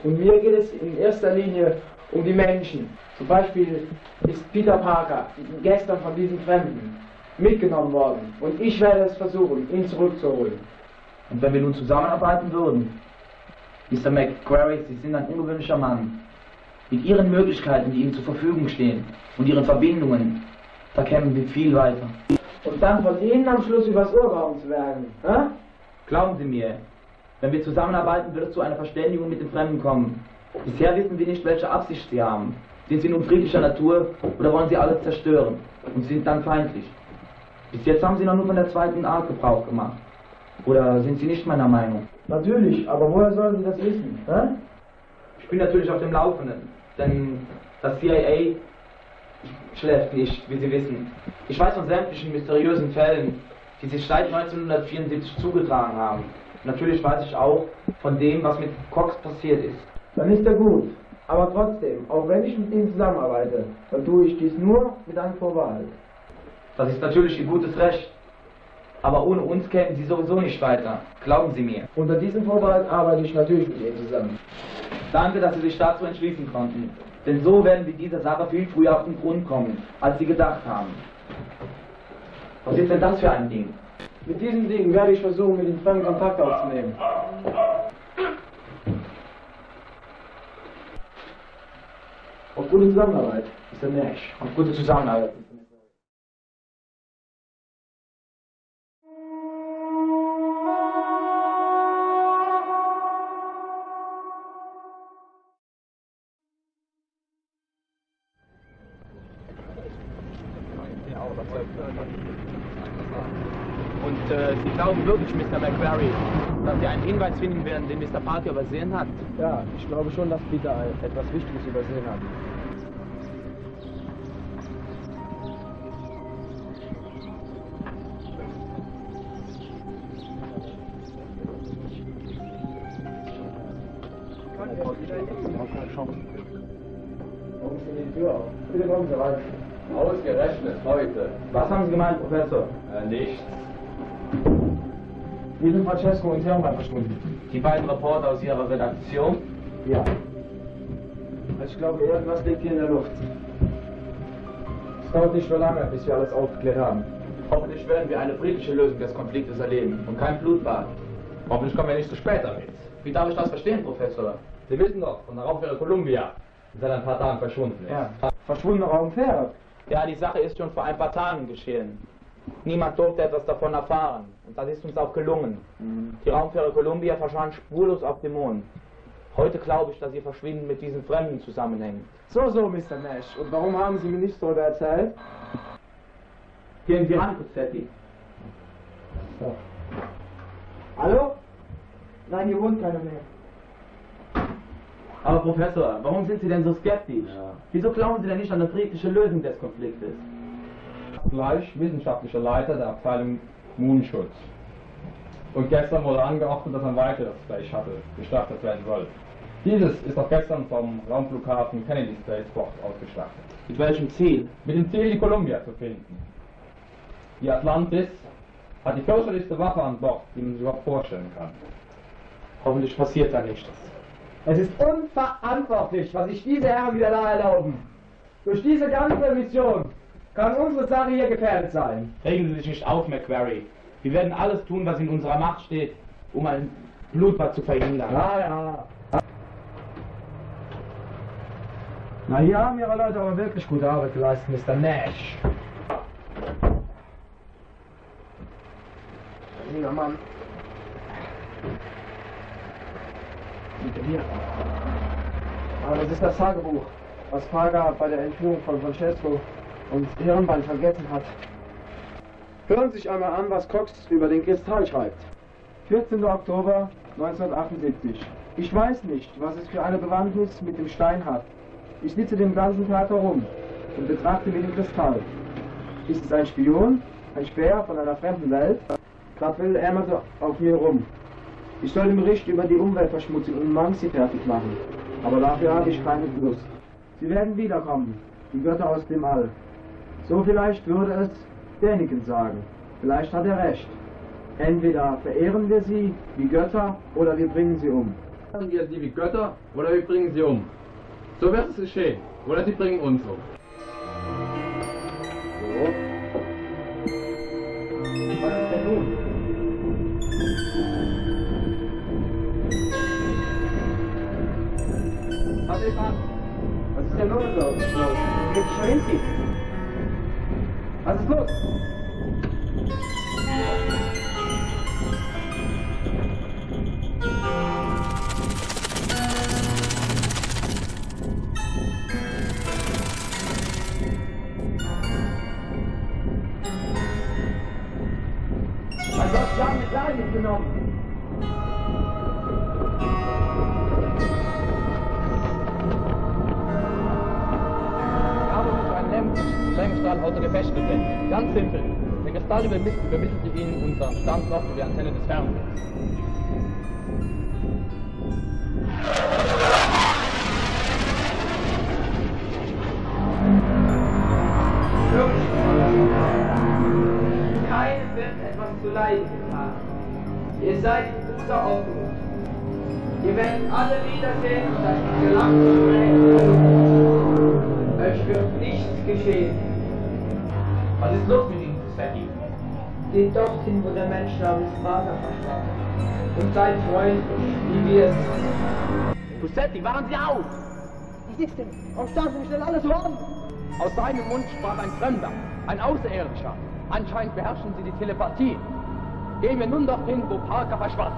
und mir geht es in erster Linie um die Menschen. Zum Beispiel ist Peter Parker gestern von diesen Fremden mitgenommen worden und ich werde es versuchen, ihn zurückzuholen. Und wenn wir nun zusammenarbeiten würden? Mr. McQuarrie, Sie sind ein ungewöhnlicher Mann. Mit Ihren Möglichkeiten, die Ihnen zur Verfügung stehen und Ihren Verbindungen, da kämen wir viel weiter. Und dann von Ihnen am Schluss übers Ohr gehauen zu werden, hä? Glauben Sie mir, wenn wir zusammenarbeiten, wird es zu einer Verständigung mit den Fremden kommen. Bisher wissen wir nicht, welche Absicht sie haben. Sind sie nun friedlicher Natur oder wollen sie alles zerstören und sind dann feindlich? Bis jetzt haben sie noch nur von der zweiten Art Gebrauch gemacht. Oder sind Sie nicht meiner Meinung? Natürlich, aber woher sollen Sie das wissen? Hä? Ich bin natürlich auf dem Laufenden, denn das CIA schläft nicht, wie Sie wissen. Ich weiß von sämtlichen mysteriösen Fällen, die sich seit 1974 zugetragen haben. Natürlich weiß ich auch von dem, was mit Cox passiert ist. Dann ist er gut. Aber trotzdem, auch wenn ich mit Ihnen zusammenarbeite, dann tue ich dies nur mit einem Vorbehalt. Das ist natürlich Ihr gutes Recht. Aber ohne uns kämen Sie sowieso nicht weiter. Glauben Sie mir. Unter diesem Vorbehalt arbeite ich natürlich mit Ihnen zusammen. Danke, dass Sie sich dazu entschließen konnten. Denn so werden Sie dieser Sache viel früher auf den Grund kommen, als Sie gedacht haben. Was ist denn das für ein Ding? Mit diesem Ding werde ich versuchen, mit den Fremden Kontakt aufzunehmen. Auf gute Zusammenarbeit, Mr. Nash. Auf gute Zusammenarbeit. Und Sie glauben wirklich, Mr. McQuarrie, dass Sie einen Hinweis finden werden, den Mr. Parker übersehen hat? Ja, ich glaube schon, dass Peter etwas Wichtiges übersehen hat. Warum ist denn die Tür auf? Bitte kommen Sie rein. Ausgerechnet heute. Was haben Sie gemeint, Professor? Nichts. Wie sind Francesco und Hermann verschwunden? Die beiden Reporter aus Ihrer Redaktion? Ja. Ich glaube, irgendwas liegt hier in der Luft. Es dauert nicht mehr lange, bis wir alles aufgeklärt haben. Hoffentlich werden wir eine friedliche Lösung des Konfliktes erleben und kein Blutbad. Hoffentlich kommen wir nicht zu spät damit. Wie darf ich das verstehen, Professor? Sie wissen doch von der Raumfähre Columbia, die seit ein paar Tagen verschwunden ist. Ja, verschwundene Raumfähre. Ja, die Sache ist schon vor ein paar Tagen geschehen. Niemand durfte etwas davon erfahren. Und das ist uns auch gelungen. Die Raumfähre Columbia verschwand spurlos auf dem Mond. Heute glaube ich, dass ihr Verschwinden mit diesen Fremden zusammenhängt. So, Mr. Nash. Und warum haben Sie mir nichts darüber erzählt? Gehen Sie ran, Cuzzetti. So. Hallo? Nein, hier wohnt keiner mehr. Aber Professor, warum sind Sie denn so skeptisch? Ja. Wieso glauben Sie denn nicht an eine friedliche Lösung des Konfliktes? Gleich wissenschaftlicher Leiter der Abteilung Moonschutz. Und gestern wurde angeordnet, dass ein weiteres Space Shuttle gestartet werden soll. Dieses ist auch gestern vom Raumflughafen Kennedy Spaceport ausgestartet. Mit welchem Ziel? Mit dem Ziel, die Columbia zu finden. Die Atlantis hat die fürchterlichste Waffe an Bord, die man sich überhaupt vorstellen kann. Hoffentlich passiert da nichts. Es ist unverantwortlich, was sich diese Herren wieder da erlauben. Durch diese ganze Mission kann unsere Sache hier gefährdet sein. Regen Sie sich nicht auf, McQuarrie. Wir werden alles tun, was in unserer Macht steht, um ein Blutbad zu verhindern. Ja. Na, hier haben Ihre Leute aber wirklich gute Arbeit geleistet, Mr. Nash. Lieber Mann. Hier. Aber das ist das Tagebuch, was Praga bei der Entführung von Francesco und Hirnbein vergessen hat. Hören Sie sich einmal an, was Cox über den Kristall schreibt. 14. Oktober 1978. Ich weiß nicht, was es für eine Bewandtnis mit dem Stein hat. Ich sitze den ganzen Tag herum und betrachte mir den Kristall. Ist es ein Spion, ein Späher von einer fremden Welt? Grad will hämmerte auf mir rum. Ich soll den Bericht über die Umweltverschmutzung in Muncie fertig machen, aber dafür habe ich keine Lust. Sie werden wiederkommen, die Götter aus dem All. So vielleicht würde es Däniken sagen. Vielleicht hat er recht. Entweder verehren wir sie wie Götter oder wir bringen sie um. Verehren wir sie wie Götter oder wir bringen sie um. So wird es geschehen. Oder sie bringen uns um. So. Was ist denn nun? Was ist das? Was ist denn los? Geht Schwinski? Was ist los? Mein Gott, wir haben die Kleine mitgenommen. Strengstrahl außer Gefecht gesetzt. Ganz simpel. Der Kristall übermittelte Ihnen unseren Standort für die Antenne des Fernsehens. Keinem wird etwas zu leiden getan. Ihr seid in guter Ordnung. Ihr werdet alle wiedersehen und das Gelacht und euch wird nichts geschehen. Was ist los mit Ihnen, Cuzzetti? Geht dorthin, wo der Mensch namens Vater verschwand. Und seid Freund, wie wir es sind. Cuzzetti, wachen Sie auf! Was ist denn? Warum starren Sie mich denn alle so an? Aus seinem Mund sprach ein Fremder, ein Außerirdischer. Anscheinend beherrschen Sie die Telepathie. Gehen wir nun dorthin, wo Parker verschwand.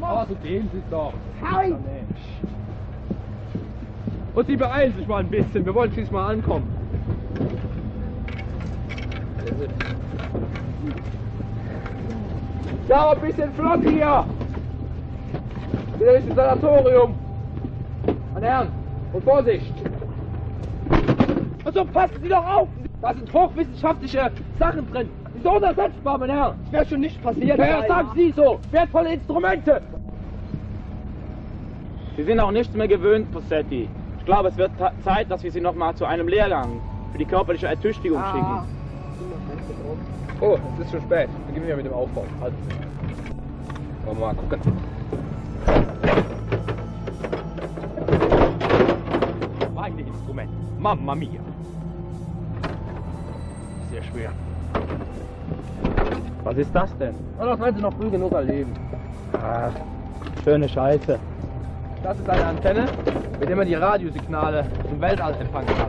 Aber so dehnen Sie es doch. Harry! Und Sie beeilen sich mal ein bisschen, wir wollen schließlich mal ankommen. Ja, ein bisschen flott hier! Wieder nicht ins Sanatorium! Meine Herren, und Vorsicht! Also passen Sie doch auf! Da sind hochwissenschaftliche Sachen drin. Die sind unersetzbar, meine Herren! Es wird schon nicht passieren. Herr, sagen Sie so! Wertvolle Instrumente! Sie sind auch nichts mehr gewöhnt, Possetti. Ich glaube, es wird Zeit, dass wir Sie nochmal zu einem Lehrgang für die körperliche Ertüchtigung schicken. Oh, es ist schon spät. Beginnen wir mit dem Aufbau. Halt. Wollen wir mal gucken. Meine Instrument. Mamma mia. Sehr schwer. Was ist das denn? Na, das werden Sie noch früh genug erleben. Ach, schöne Scheiße. Das ist eine Antenne, mit der man die Radiosignale im Weltall empfangen kann.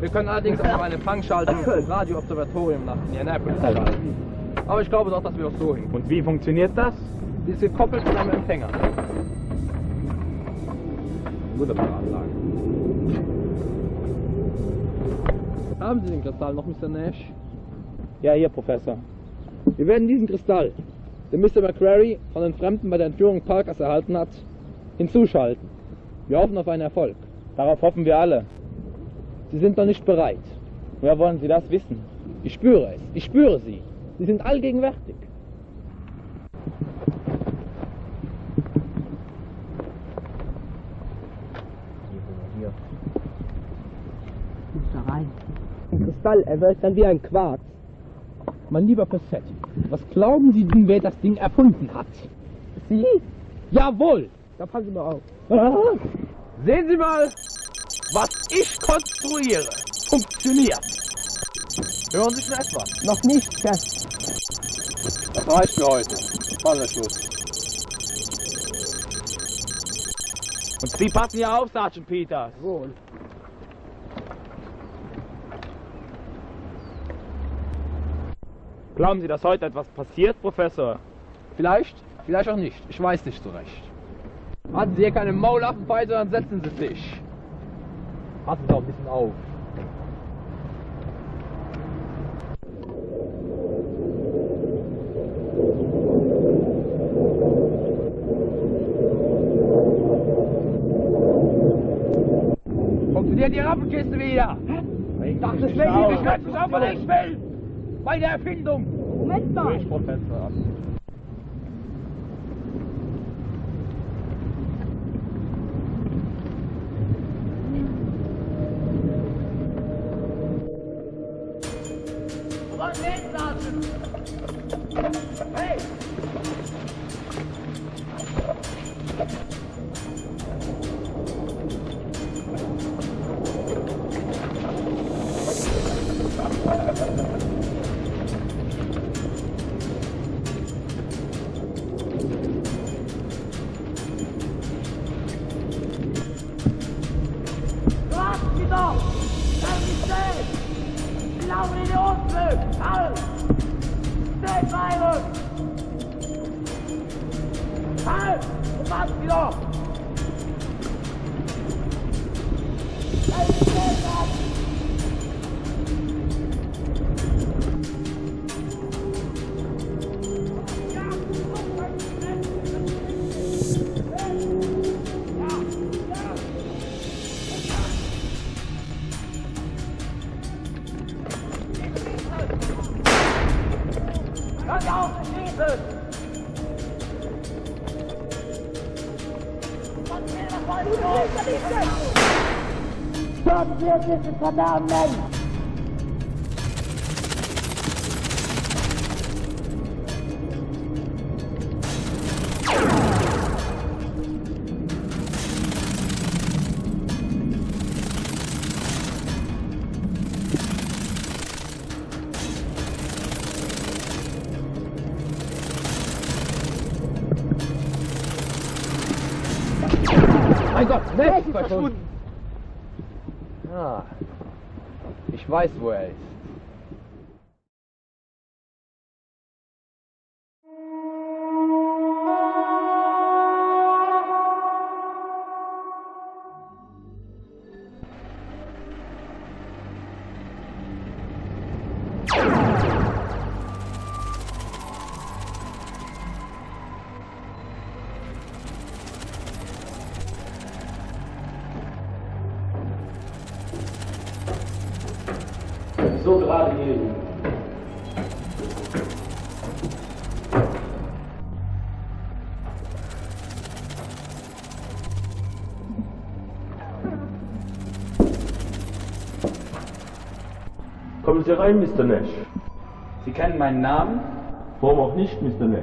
Wir können allerdings auch eine Empfangsschaltung zum Radioobservatorium nach Indianapolis schalten. Aber ich glaube doch, dass wir auch so hin. Und wie funktioniert das? Die ist gekoppelt mit einem Empfänger. Wunderbare Anlage. Haben Sie den Kristall noch, Mr. Nash? Ja, hier, Professor. Wir werden diesen Kristall, den Mr. McCrary von den Fremden bei der Entführung Parkers erhalten hat, hinzuschalten. Wir hoffen auf einen Erfolg. Darauf hoffen wir alle. Sie sind noch nicht bereit. Woher wollen Sie das wissen? Ich spüre es. Ich spüre Sie. Sie sind allgegenwärtig. Hier. Da rein. Ein Kristall, er wird dann wie ein Quarz. Mein lieber Possetti, was glauben Sie denn, wer das Ding erfunden hat? Sie? Jawohl! Da passen Sie mal auf. Sehen Sie mal, was ich konstruiere. Funktioniert. Hören Sie schon etwas? Noch nicht, Chef. Das reicht für heute. Machen wir Schluss. Und Sie passen ja auf, Sergeant Peters. Wohl. Glauben Sie, dass heute etwas passiert, Professor? Vielleicht, vielleicht auch nicht. Ich weiß nicht so recht. Hatten Sie hier keine Maulaffen bei, sondern setzen Sie sich. Passen Sie auch ein bisschen auf. Funktioniert die Rappenkiste wieder? Ich dachte, es wäre ich kann es aber nicht will. Bei der Erfindung. Moment mal. Durch, Professor. Was geht's, Sergeant? Hey! Stoppen wir diesen verdammten! Mein Gott, Nash ist verschwunden. Ah, ich weiß, wo er ist. so gerade gelegen. Kommen Sie rein, Mr. Nash. Sie kennen meinen Namen? Warum auch nicht, Mr. Nash?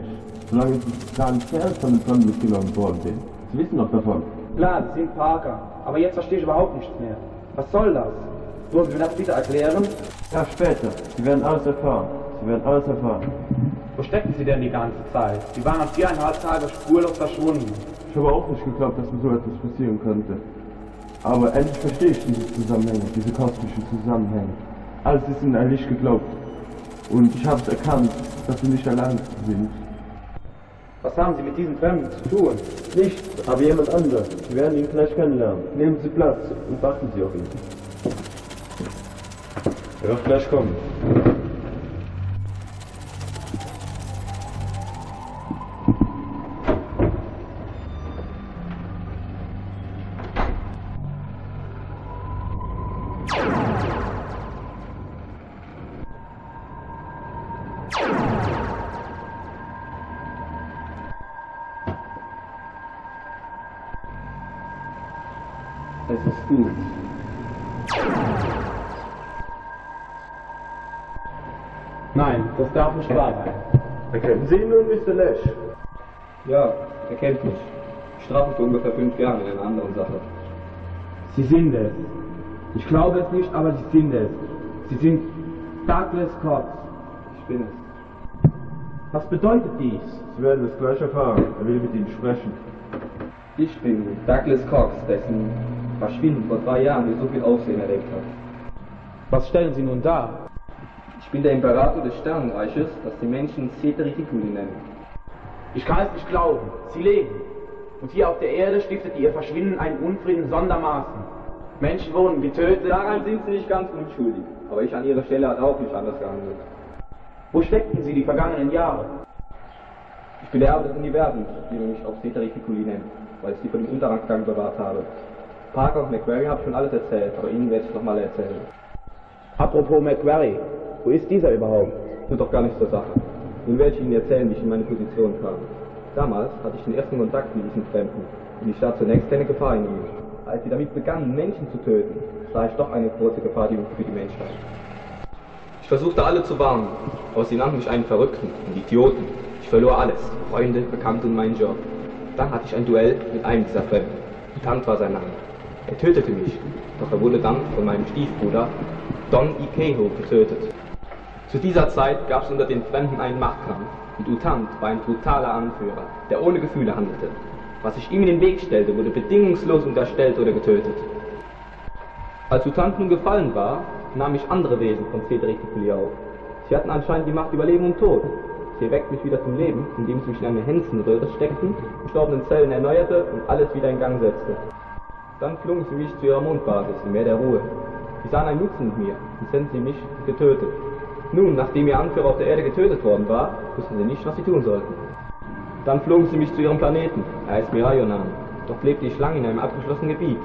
Solange Sie gar nicht selbst von den Fremden mitgenommen worden sind. Sie wissen doch davon. Klar, Sie sind Parker, aber jetzt verstehe ich überhaupt nichts mehr. Was soll das? Würden Sie mir das bitte erklären? Ja, später. Sie werden alles erfahren. Sie werden alles erfahren. Wo stecken Sie denn die ganze Zeit? Sie waren nach 4,5 Tagen spurlos verschwunden. Ich habe auch nicht geglaubt, dass mir so etwas passieren könnte. Aber endlich verstehe ich diese Zusammenhänge, diese kosmischen Zusammenhänge. Alles ist in ein Licht geglaubt. Und ich habe es erkannt, dass Sie nicht allein sind. Was haben Sie mit diesen Fremden zu tun? Nichts, aber jemand anderes. Sie werden ihn gleich kennenlernen. Nehmen Sie Platz und warten Sie auf ihn. Er wird gleich kommen. Es ist gut. Nein, das darf nicht wahr sein. Erkennen Sie ihn nun, Mr. Nash? Ja, er kennt mich. Ich strafe für ungefähr 5 Jahre in einer anderen Sache. Sie sind es. Ich glaube es nicht, aber Sie sind es. Sie sind Douglas Cox. Ich bin es. Was bedeutet dies? Sie werden es gleich erfahren. Er will mit Ihnen sprechen. Ich bin Douglas Cox, dessen Verschwinden vor 3 Jahren mir so viel Aufsehen erregt hat. Was stellen Sie nun dar? Ich bin der Imperator des Sternenreiches, das die Menschen Ceter Reticuli nennen. Ich kann es nicht glauben. Sie leben. Und hier auf der Erde stiftet Ihr Verschwinden einen Unfrieden sondermaßen. Menschen wurden getötet. Daran sind Sie nicht ganz unschuldig. Aber ich an Ihrer Stelle hat auch nicht anders gehandelt. Wo steckten Sie die vergangenen Jahre? Ich bin der Erbe des Universums, wie man mich auch Ceter Reticuli nennt, weil ich sie vor dem Untergangsgang bewahrt habe. Parker und McQuarrie habe ich schon alles erzählt, aber Ihnen werde ich es nochmal erzählen. Apropos McQuarrie, wo ist dieser überhaupt? Tut doch gar nichts zur Sache. Nun werde ich Ihnen erzählen, wie ich in meine Position kam. Damals hatte ich den ersten Kontakt mit diesen Fremden und ich sah zunächst keine Gefahr in ihnen. Als sie damit begannen, Menschen zu töten, sah ich doch eine große Gefahr für die Menschheit. Ich versuchte alle zu warnen, aber sie nannten mich einen Verrückten, einen Idioten. Ich verlor alles, Freunde, Bekannte und meinen Job. Dann hatte ich ein Duell mit einem dieser Fremden. Tant war sein Name. Er tötete mich, doch er wurde dann von meinem Stiefbruder Don Ikeho getötet. Zu dieser Zeit gab es unter den Fremden einen Machtkampf und Utant war ein brutaler Anführer, der ohne Gefühle handelte. Was sich ihm in den Weg stellte, wurde bedingungslos unterstellt oder getötet. Als Utant nun gefallen war, nahm ich andere Wesen von Ceter Reticuli auf. Sie hatten anscheinend die Macht über Leben und Tod. Sie erweckten mich wieder zum Leben, indem sie mich in eine Hänsenröhre steckten, gestorbenen Zellen erneuerte und alles wieder in Gang setzte. Dann flogen sie mich zu ihrer Mondbasis im Meer der Ruhe. Sie sahen einen Nutzen in mir und sendeten sie mich getötet. Nun, nachdem ihr Anführer auf der Erde getötet worden war, wussten sie nicht, was sie tun sollten. Dann flogen sie mich zu ihrem Planeten, er heißt Mirayonan. Dort lebte ich lange in einem abgeschlossenen Gebiet.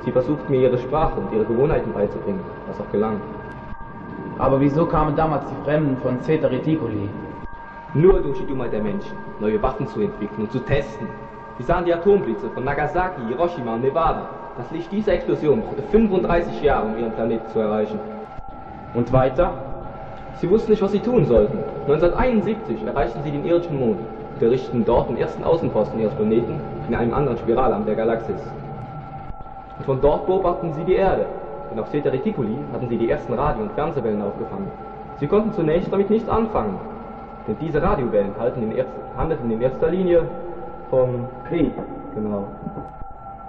Sie versuchten mir ihre Sprache und ihre Gewohnheiten beizubringen, was auch gelang. Aber wieso kamen damals die Fremden von Ceter Reticuli? Nur durch die Dummheit der Menschen, neue Waffen zu entwickeln und zu testen. Sie sahen die Atomblitze von Nagasaki, Hiroshima und Nevada. Das Licht dieser Explosion brauchte 35 Jahre, um ihren Planeten zu erreichen. Und weiter? Sie wussten nicht, was sie tun sollten. 1971 erreichten sie den irdischen Mond und errichteten dort den ersten Außenposten ihres Planeten in einem anderen Spiralarm der Galaxis. Und von dort beobachteten sie die Erde, denn auf Ceter Reticuli hatten sie die ersten Radio- und Fernsehwellen aufgefangen. Sie konnten zunächst damit nichts anfangen, denn diese Radiowellen handelten in erster Linie vom Krieg, genau.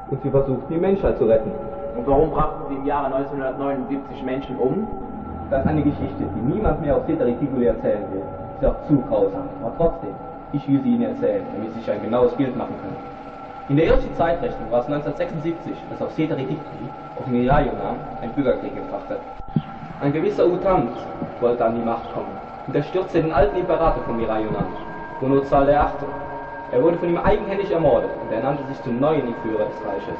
Und sie versuchten, die Menschheit zu retten. Und warum brachten sie im Jahre 1979 Menschen um? Das ist eine Geschichte, die niemand mehr auf Ceter Reticuli erzählen will. Ist auch zu grausam, aber trotzdem, ich will sie Ihnen erzählen, damit Sie sich ein genaues Bild machen können. In der irischen Zeitrechnung war es 1976, dass auf Ceter Reticuli, auf Mirayonan, ein Bürgerkrieg entfacht hat. Ein gewisser Utant wollte an die Macht kommen und er stürzte den alten Imperator von Mirayonan, Gunozal VIII. Er wurde von ihm eigenhändig ermordet und er nannte sich zum neuen Führer des Reiches,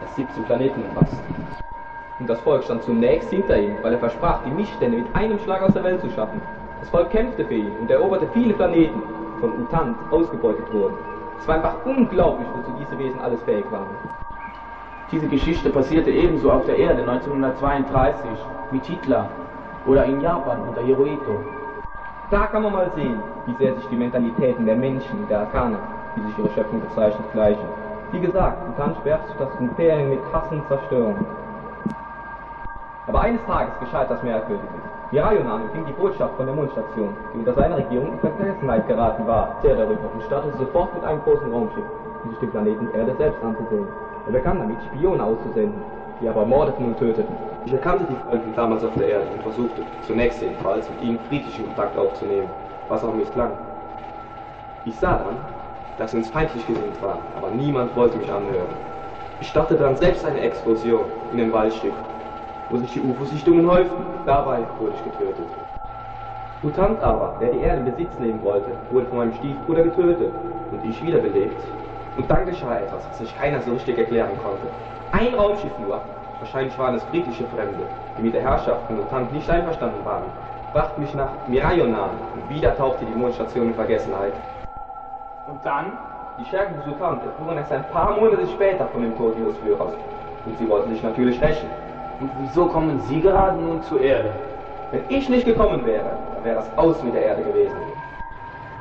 das 17 Planeten umfasst. Und das Volk stand zunächst hinter ihm, weil er versprach, die Missstände mit einem Schlag aus der Welt zu schaffen. Das Volk kämpfte für ihn und eroberte viele Planeten, von Utant ausgebeutet wurden. Es war einfach unglaublich, wozu diese Wesen alles fähig waren. Diese Geschichte passierte ebenso auf der Erde 1932 mit Hitler oder in Japan unter Hirohito. Da kann man mal sehen, wie sehr sich die Mentalitäten der Menschen, der Arkaner, die sich ihre Schöpfung bezeichnet, gleichen. Wie gesagt, Utant schwärzt das Imperium mit Hass und Zerstörung. Aber eines Tages geschah etwas Merkwürdiges. Mirayonan empfing die Botschaft von der Mondstation, die unter seiner Regierung in Vergessenheit geraten war, sehr darüber und startete sofort mit einem großen Raumschiff, um sich den Planeten Erde selbst anzusehen. Er begann damit, Spione auszusenden, die aber mordeten und töteten. Ich erkannte die Fremden damals auf der Erde und versuchte, zunächst jedenfalls, mit ihnen friedlichen Kontakt aufzunehmen, was auch misslang. Ich sah dann, dass sie uns feindlich gesinnt waren, aber niemand wollte mich anhören. Ich startete dann selbst eine Explosion in dem Waldstück, wo sich die UFO-Sichtungen häuften. Dabei wurde ich getötet. Utant aber, der die Erde in Besitz nehmen wollte, wurde von meinem Stiefbruder getötet und ich wiederbelebt. Und dann geschah etwas, was sich keiner so richtig erklären konnte. Ein Raumschiff nur, wahrscheinlich waren es britische Fremde, die mit der Herrschaft von Utant nicht einverstanden waren, brachte mich nach Mirayonan und wieder tauchte die Mondstation in Vergessenheit. Und dann? Die Schergen des Utant erfuhren erst ein paar Monate später von dem Tod ihres Führers. Und sie wollten sich natürlich rächen. Und wieso kommen Sie gerade nun zur Erde? Wenn ich nicht gekommen wäre, dann wäre es aus mit der Erde gewesen.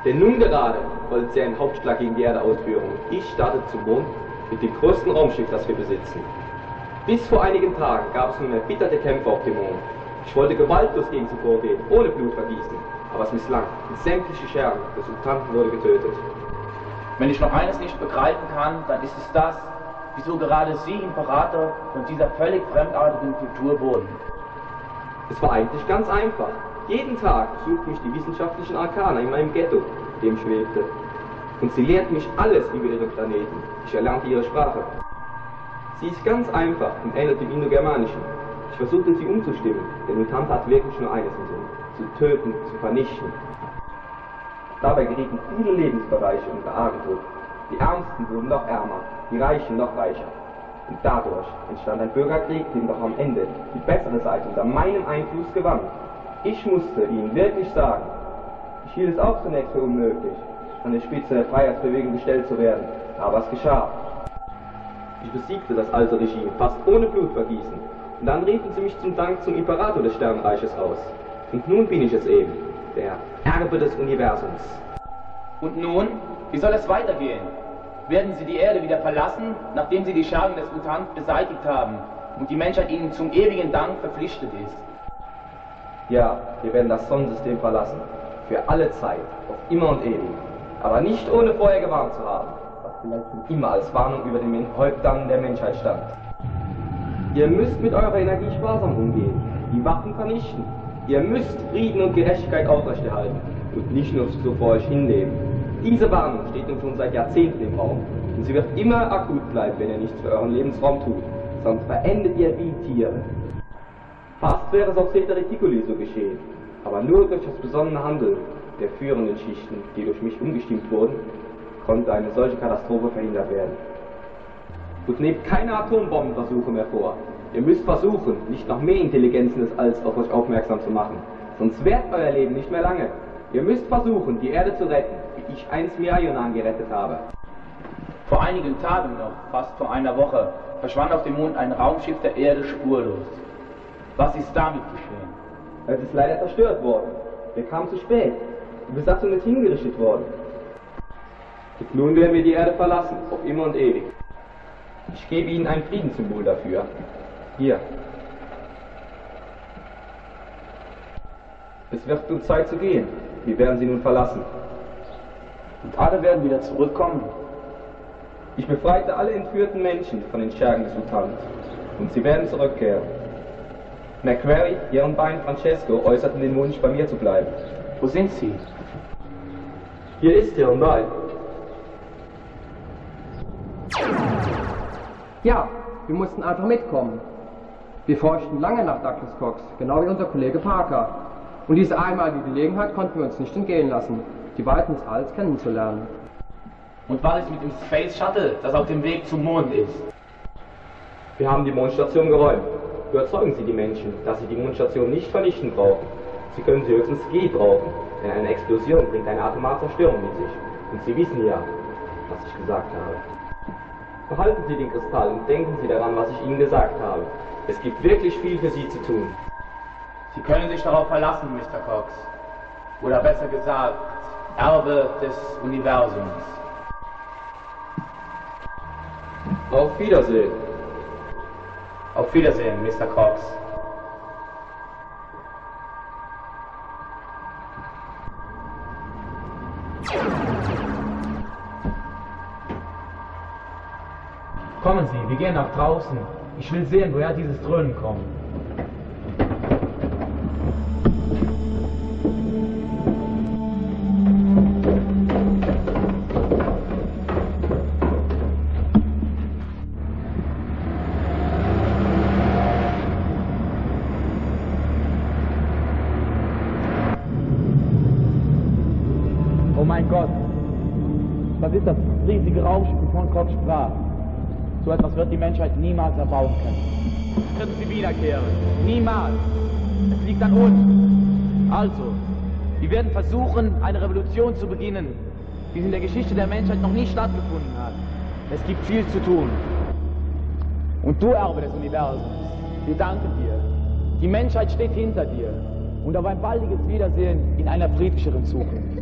Denn nun gerade wollten sie einen Hauptschlag gegen die Erde ausführen und ich startete zum Mond mit dem größten Raumschiff, das wir besitzen. Bis vor einigen Tagen gab es nun erbitterte Kämpfe auf dem Mond. Ich wollte gewaltlos gegen sie vorgehen, ohne Blutvergießen, aber es misslang. Und sämtliche Schergen des Mutanten wurde getötet. Wenn ich noch eines nicht begreifen kann, dann ist es das, wieso gerade Sie Imperator von dieser völlig fremdartigen Kultur wurden. Es war eigentlich ganz einfach. Jeden Tag besuchten mich die wissenschaftlichen Arkaner in meinem Ghetto, in dem ich schwebte. Und sie lehrten mich alles über ihren Planeten. Ich erlernte ihre Sprache. Sie ist ganz einfach und ähnelt dem Indogermanischen. Ich versuchte sie umzustimmen, denn Utant hat wirklich nur eines im Sinn: zu töten, zu vernichten. Dabei gerieten viele Lebensbereiche unter Argendruck. Die Ärmsten wurden noch ärmer, die Reichen noch reicher. Und dadurch entstand ein Bürgerkrieg, dem doch am Ende die bessere Seite unter meinem Einfluss gewann. Ich musste ihnen wirklich sagen, ich hielt es auch zunächst für unmöglich, an der Spitze der Freiheitsbewegung gestellt zu werden, aber es geschah. Ich besiegte das alte Regime fast ohne Blutvergießen und dann riefen sie mich zum Dank zum Imperator des Sternenreiches aus. Und nun bin ich es eben, der Erbe des Universums. Und nun, wie soll es weitergehen? Werden Sie die Erde wieder verlassen, nachdem Sie die Schergen des Utant beseitigt haben und die Menschheit Ihnen zum ewigen Dank verpflichtet ist? Ja, wir werden das Sonnensystem verlassen. Für alle Zeit, auf immer und ewig. Aber nicht ohne vorher gewarnt zu haben, was vielleicht schon immer als Warnung über den Häuptern der Menschheit stand. Ihr müsst mit eurer Energie sparsam umgehen, die Waffen vernichten. Ihr müsst Frieden und Gerechtigkeit aufrechterhalten und nicht nur so vor euch hinnehmen. Diese Warnung steht nun schon seit Jahrzehnten im Raum und sie wird immer akut bleiben, wenn ihr nichts für euren Lebensraum tut, sonst verendet ihr wie Tiere. Fast wäre es auf Zeta Reticuli so geschehen, aber nur durch das besonnene Handeln der führenden Schichten, die durch mich umgestimmt wurden, konnte eine solche Katastrophe verhindert werden. Und nehmt keine Atombombenversuche mehr vor. Ihr müsst versuchen, nicht noch mehr Intelligenzen des Alls auf euch aufmerksam zu machen, sonst währt euer Leben nicht mehr lange. Ihr müsst versuchen, die Erde zu retten, wie ich einst Mirayonan gerettet habe. Vor einigen Tagen noch, fast vor einer Woche, verschwand auf dem Mond ein Raumschiff der Erde spurlos. Was ist damit geschehen? Es ist leider zerstört worden. Wir kamen zu spät. Die Besatzung ist hingerichtet worden. Und nun werden wir die Erde verlassen, auf immer und ewig. Ich gebe Ihnen ein Friedenssymbol dafür. Hier. Es wird nun Zeit zu gehen. Wir werden Sie nun verlassen. Und alle werden wieder zurückkommen. Ich befreite alle entführten Menschen von den Schergen des Utant. Und sie werden zurückkehren. McQuarrie, Ehrenbein, Francesco äußerten den Wunsch, bei mir zu bleiben. Wo sind sie? Hier ist Ehrenbein. Ja, wir mussten einfach mitkommen. Wir forschten lange nach Douglas Cox, genau wie unser Kollege Parker. Und diese einmalige Gelegenheit konnten wir uns nicht entgehen lassen, die Weiten des Alls kennenzulernen. Und was ist mit dem Space Shuttle, das auf dem Weg zum Mond ist? Wir haben die Mondstation geräumt. Überzeugen Sie die Menschen, dass sie die Mundstation nicht vernichten brauchen. Sie können sie höchstens gebrauchen, denn eine Explosion bringt eine atomare Zerstörung mit sich. Und Sie wissen ja, was ich gesagt habe. Behalten Sie den Kristall und denken Sie daran, was ich Ihnen gesagt habe. Es gibt wirklich viel für Sie zu tun. Sie können sich darauf verlassen, Mr. Cox. Oder besser gesagt, Erbe des Universums. Auf Wiedersehen. Auf Wiedersehen, Mr. Cox. Kommen Sie, wir gehen nach draußen. Ich will sehen, woher dieses Dröhnen kommt. Oh mein Gott, das ist das riesige Raumschiff, wovon Cox sprach. So etwas wird die Menschheit niemals erbauen können. Können sie wiederkehren? Niemals. Es liegt an uns. Also, wir werden versuchen, eine Revolution zu beginnen, wie sie in der Geschichte der Menschheit noch nie stattgefunden hat. Es gibt viel zu tun. Und du, Erbe des Universums, wir danken dir. Die Menschheit steht hinter dir. Und auf ein baldiges Wiedersehen in einer friedlicheren Zukunft.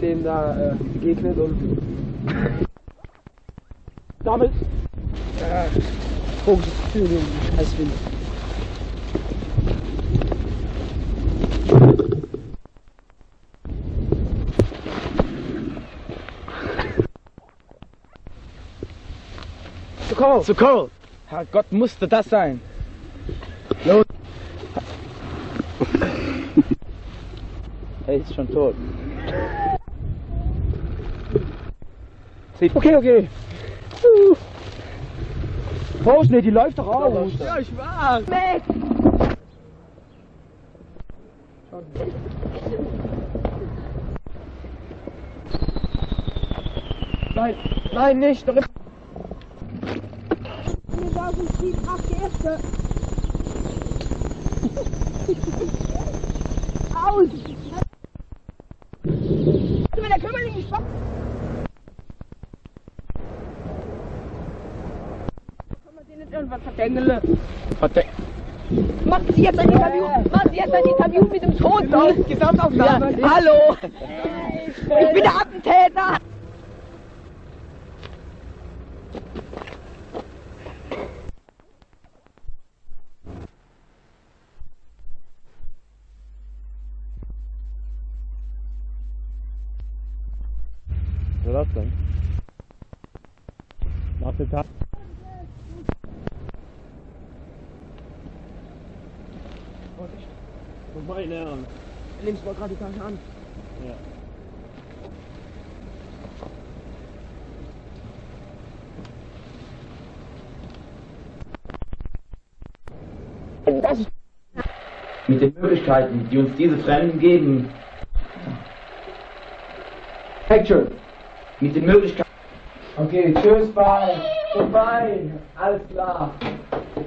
denen da begegnet und damit komisches Gefühl irgendwie, als Wind. Zu Coral! Herrgott, musste das sein! Los! Er ist schon tot. Okay. Raus, ne, die läuft doch aus. Ja, ich war's! Nein, nicht! Hier da sind die 8 Gäste. Aus! Wenn der Kümmerling nicht stoppt. Kann man den nicht irgendwas verdenken? Machen Sie jetzt ein Interview! Machen Sie jetzt ein Interview mit dem Toten! Gesamtaufnahme! Ja, hallo! Ich bin der Attentäter! Was war das denn? Nach dem Tag. Meine Herren. Links war gerade die Tasche an. Ja. Mit den Möglichkeiten, die uns diese Fremden geben. Action! Mit den Möglichkeiten. Okay, tschüss, bye. Vorbei. Alles klar.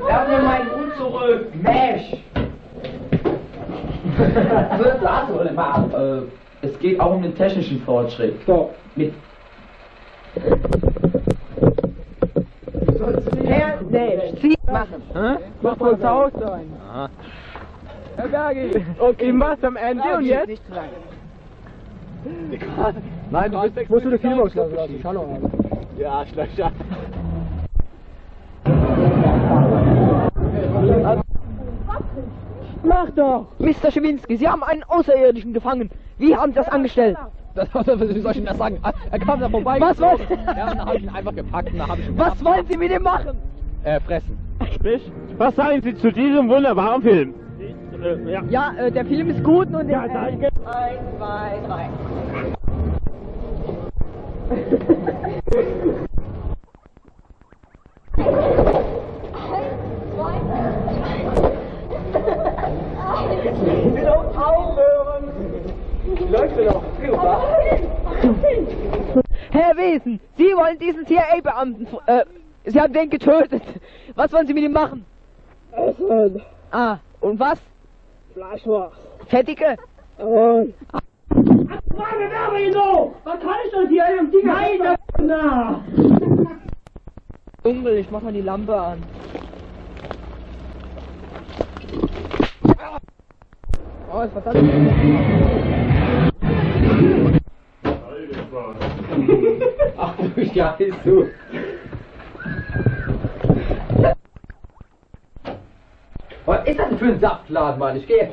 Lass mir meinen Hut zurück. Mesh. Es geht auch um den technischen Fortschritt. Stopp. Mit Herr Mesh, Sie machen. Mach wohl zu Hause sein. Aha. Herr Bergi. Okay, was am Ende und jetzt? Nicht rein. Nein, du bist musst du den Film auslaufen lassen. Schau noch mal. Ja, Schlöcher. Mach doch! Mr. Schawinski, Sie haben einen Außerirdischen gefangen. Wie haben Sie das angestellt? Wie soll ich Ihnen das sagen? Er kam da vorbei. Was wollen Ja, und dann habe ich ihn einfach gepackt und dann habe ich ihn Was wollen Sie mit ihm machen? fressen. Sprich, was sagen Sie zu diesem wunderbaren Film? Ja, der Film ist gut und Ja, danke. 1, 2, 3. Herr Wesen, Sie wollen diesen CIA-Beamten, Sie haben den getötet. Was wollen Sie mit ihm machen? Essen. Ah, und was? Fleischwurst. Fettige? Und. Meine Berino! Was kann ich denn hier im Ding? Meine! Na! Dunkel, ich mach mal die Lampe an. Oh, ist was das? Ach du Scheiße, du. Was ist das denn für ein Saftladen, Mann? Ich geh.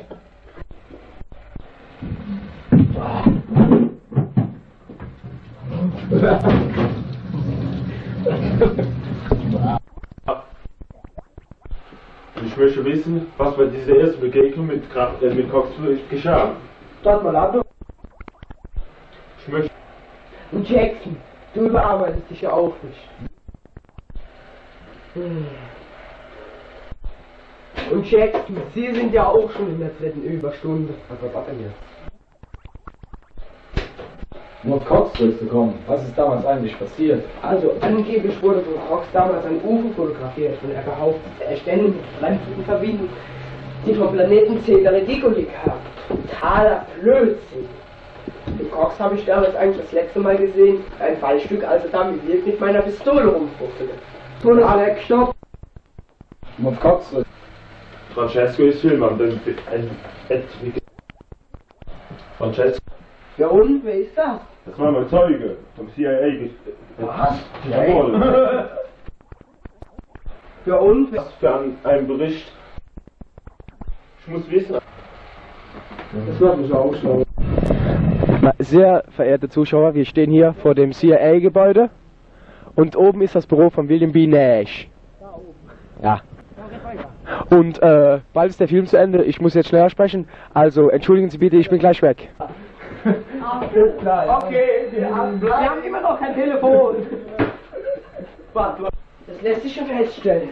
Ich möchte wissen, was bei dieser ersten Begegnung mit Cox geschah. Start mal ab. Ich möchte... Und Jackson, du überarbeitest dich ja auch nicht. Und Jackson, Sie sind ja auch schon in der 3. Überstunde. Was war denn jetzt? Um auf Cox zurückzukommen, was ist damals eigentlich passiert? Also angeblich wurde von Cox damals ein UFO fotografiert und er behauptet, er stände mit Fremden verbinden, die vom Planeten Cedere-Digoli kamen. Totaler Blödsinn. Den Cox habe ich damals eigentlich das letzte Mal gesehen, ein Fallstück, als er da mit meiner Pistole rumfuchtelte. Alex, stopp! Um auf Cox zurück. Francesco ist Filmmann, Francesco Ja und, wer ist das? Das war mein Zeuge vom CIA. Was? Jawohl. Ja und? Was für ein Bericht? Ich muss wissen. Das wird mich auch schlau. Sehr verehrte Zuschauer, wir stehen hier vor dem CIA-Gebäude und oben ist das Büro von William B. Nash. Ja. Und bald ist der Film zu Ende, ich muss jetzt schneller sprechen, also entschuldigen Sie bitte, ich bin gleich weg. Okay, wir haben immer noch kein Telefon. Das lässt sich schon feststellen.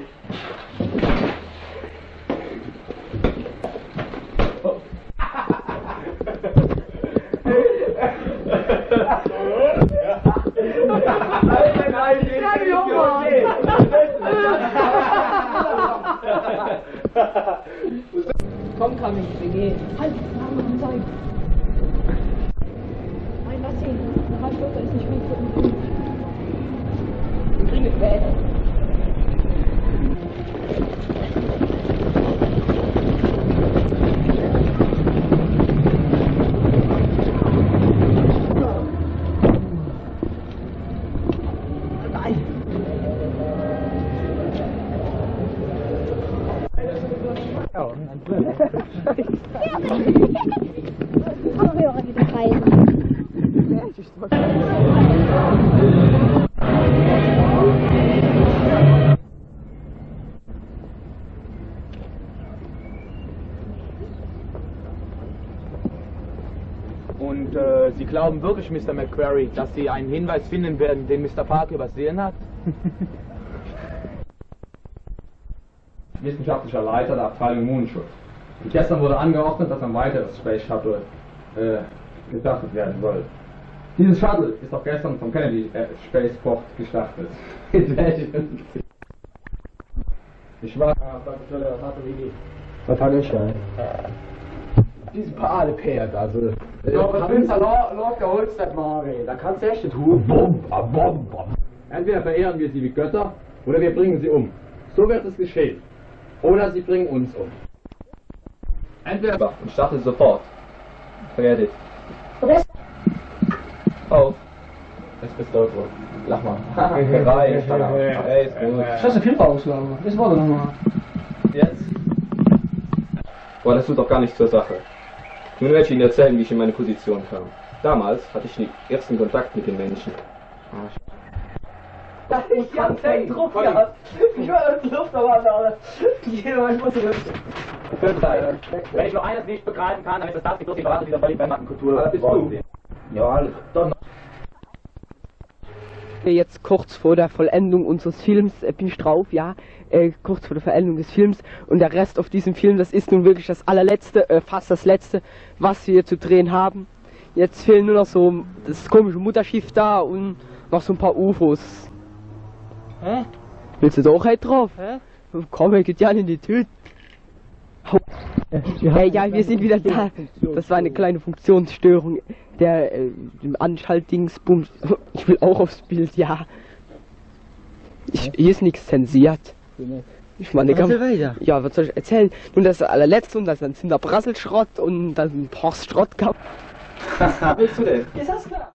Komm, kann ich gehen. Halt, Mama, Zeug. Nein, lass ihn. Eine halbe Stunde ist nicht gut für uns. Wir kriegen es weg. Und Sie glauben wirklich, Mr. McQuarrie, dass Sie einen Hinweis finden werden, den Mr. Parker übersehen hat? Wissenschaftlicher Leiter der Abteilung Mondschutz. Und gestern wurde angeordnet, dass ein weiteres Space Shuttle gestartet werden soll. Dieses Shuttle ist auch gestern vom Kennedy Spaceport gestartet. Ich war... Was hat er schon? Diese Paradepferd, also. Ja, was willst du noch der Holzstadt Mare? Da kannst du echt nicht tun. Entweder verehren wir sie wie Götter, oder wir bringen sie um. So wird es geschehen. Oder sie bringen uns um. Entweder... Und starte sofort. Forget it. Auf. Es bist du. Lach mal. Reicht. Ey, ist gut. Ich hast du viel rauslassen. Das war doch nochmal. Jetzt? Boah, das tut doch gar nichts zur Sache. Nun werde ich Ihnen erzählen, wie ich in meine Position kam. Damals hatte ich den ersten Kontakt mit den Menschen. Ich hab den Druck gehabt. Ich war in der Luft, aber ich muss Wenn ich nur eines nicht begreifen kann, dann ist es das, die bloß die Beratung dieser völlig fremden Kultur bist du? Ja, doch. Jetzt kurz vor der Vollendung unseres Films bin ich drauf, ja, kurz vor der Vollendung des Films, und der Rest auf diesem Film, das ist nun wirklich das allerletzte, fast das letzte, was wir zu drehen haben. Jetzt fehlen nur noch so das komische Mutterschiff da und noch so ein paar UFOs. Hä? Willst du da auch halt drauf? Hä? Komm, er geht ja in die Tüte. Ja, wir sind wieder da. Das war eine kleine Funktionsstörung. Der dem Anschaltdingsbums. Ich will auch aufs Bild, ja. Hier ist nichts zensiert. Ich meine, ja, was soll ich erzählen? Nun das allerletzte und das dann sind da Brasselschrott und dann Horstschrott gehabt. Willst du denn? Ist das klar?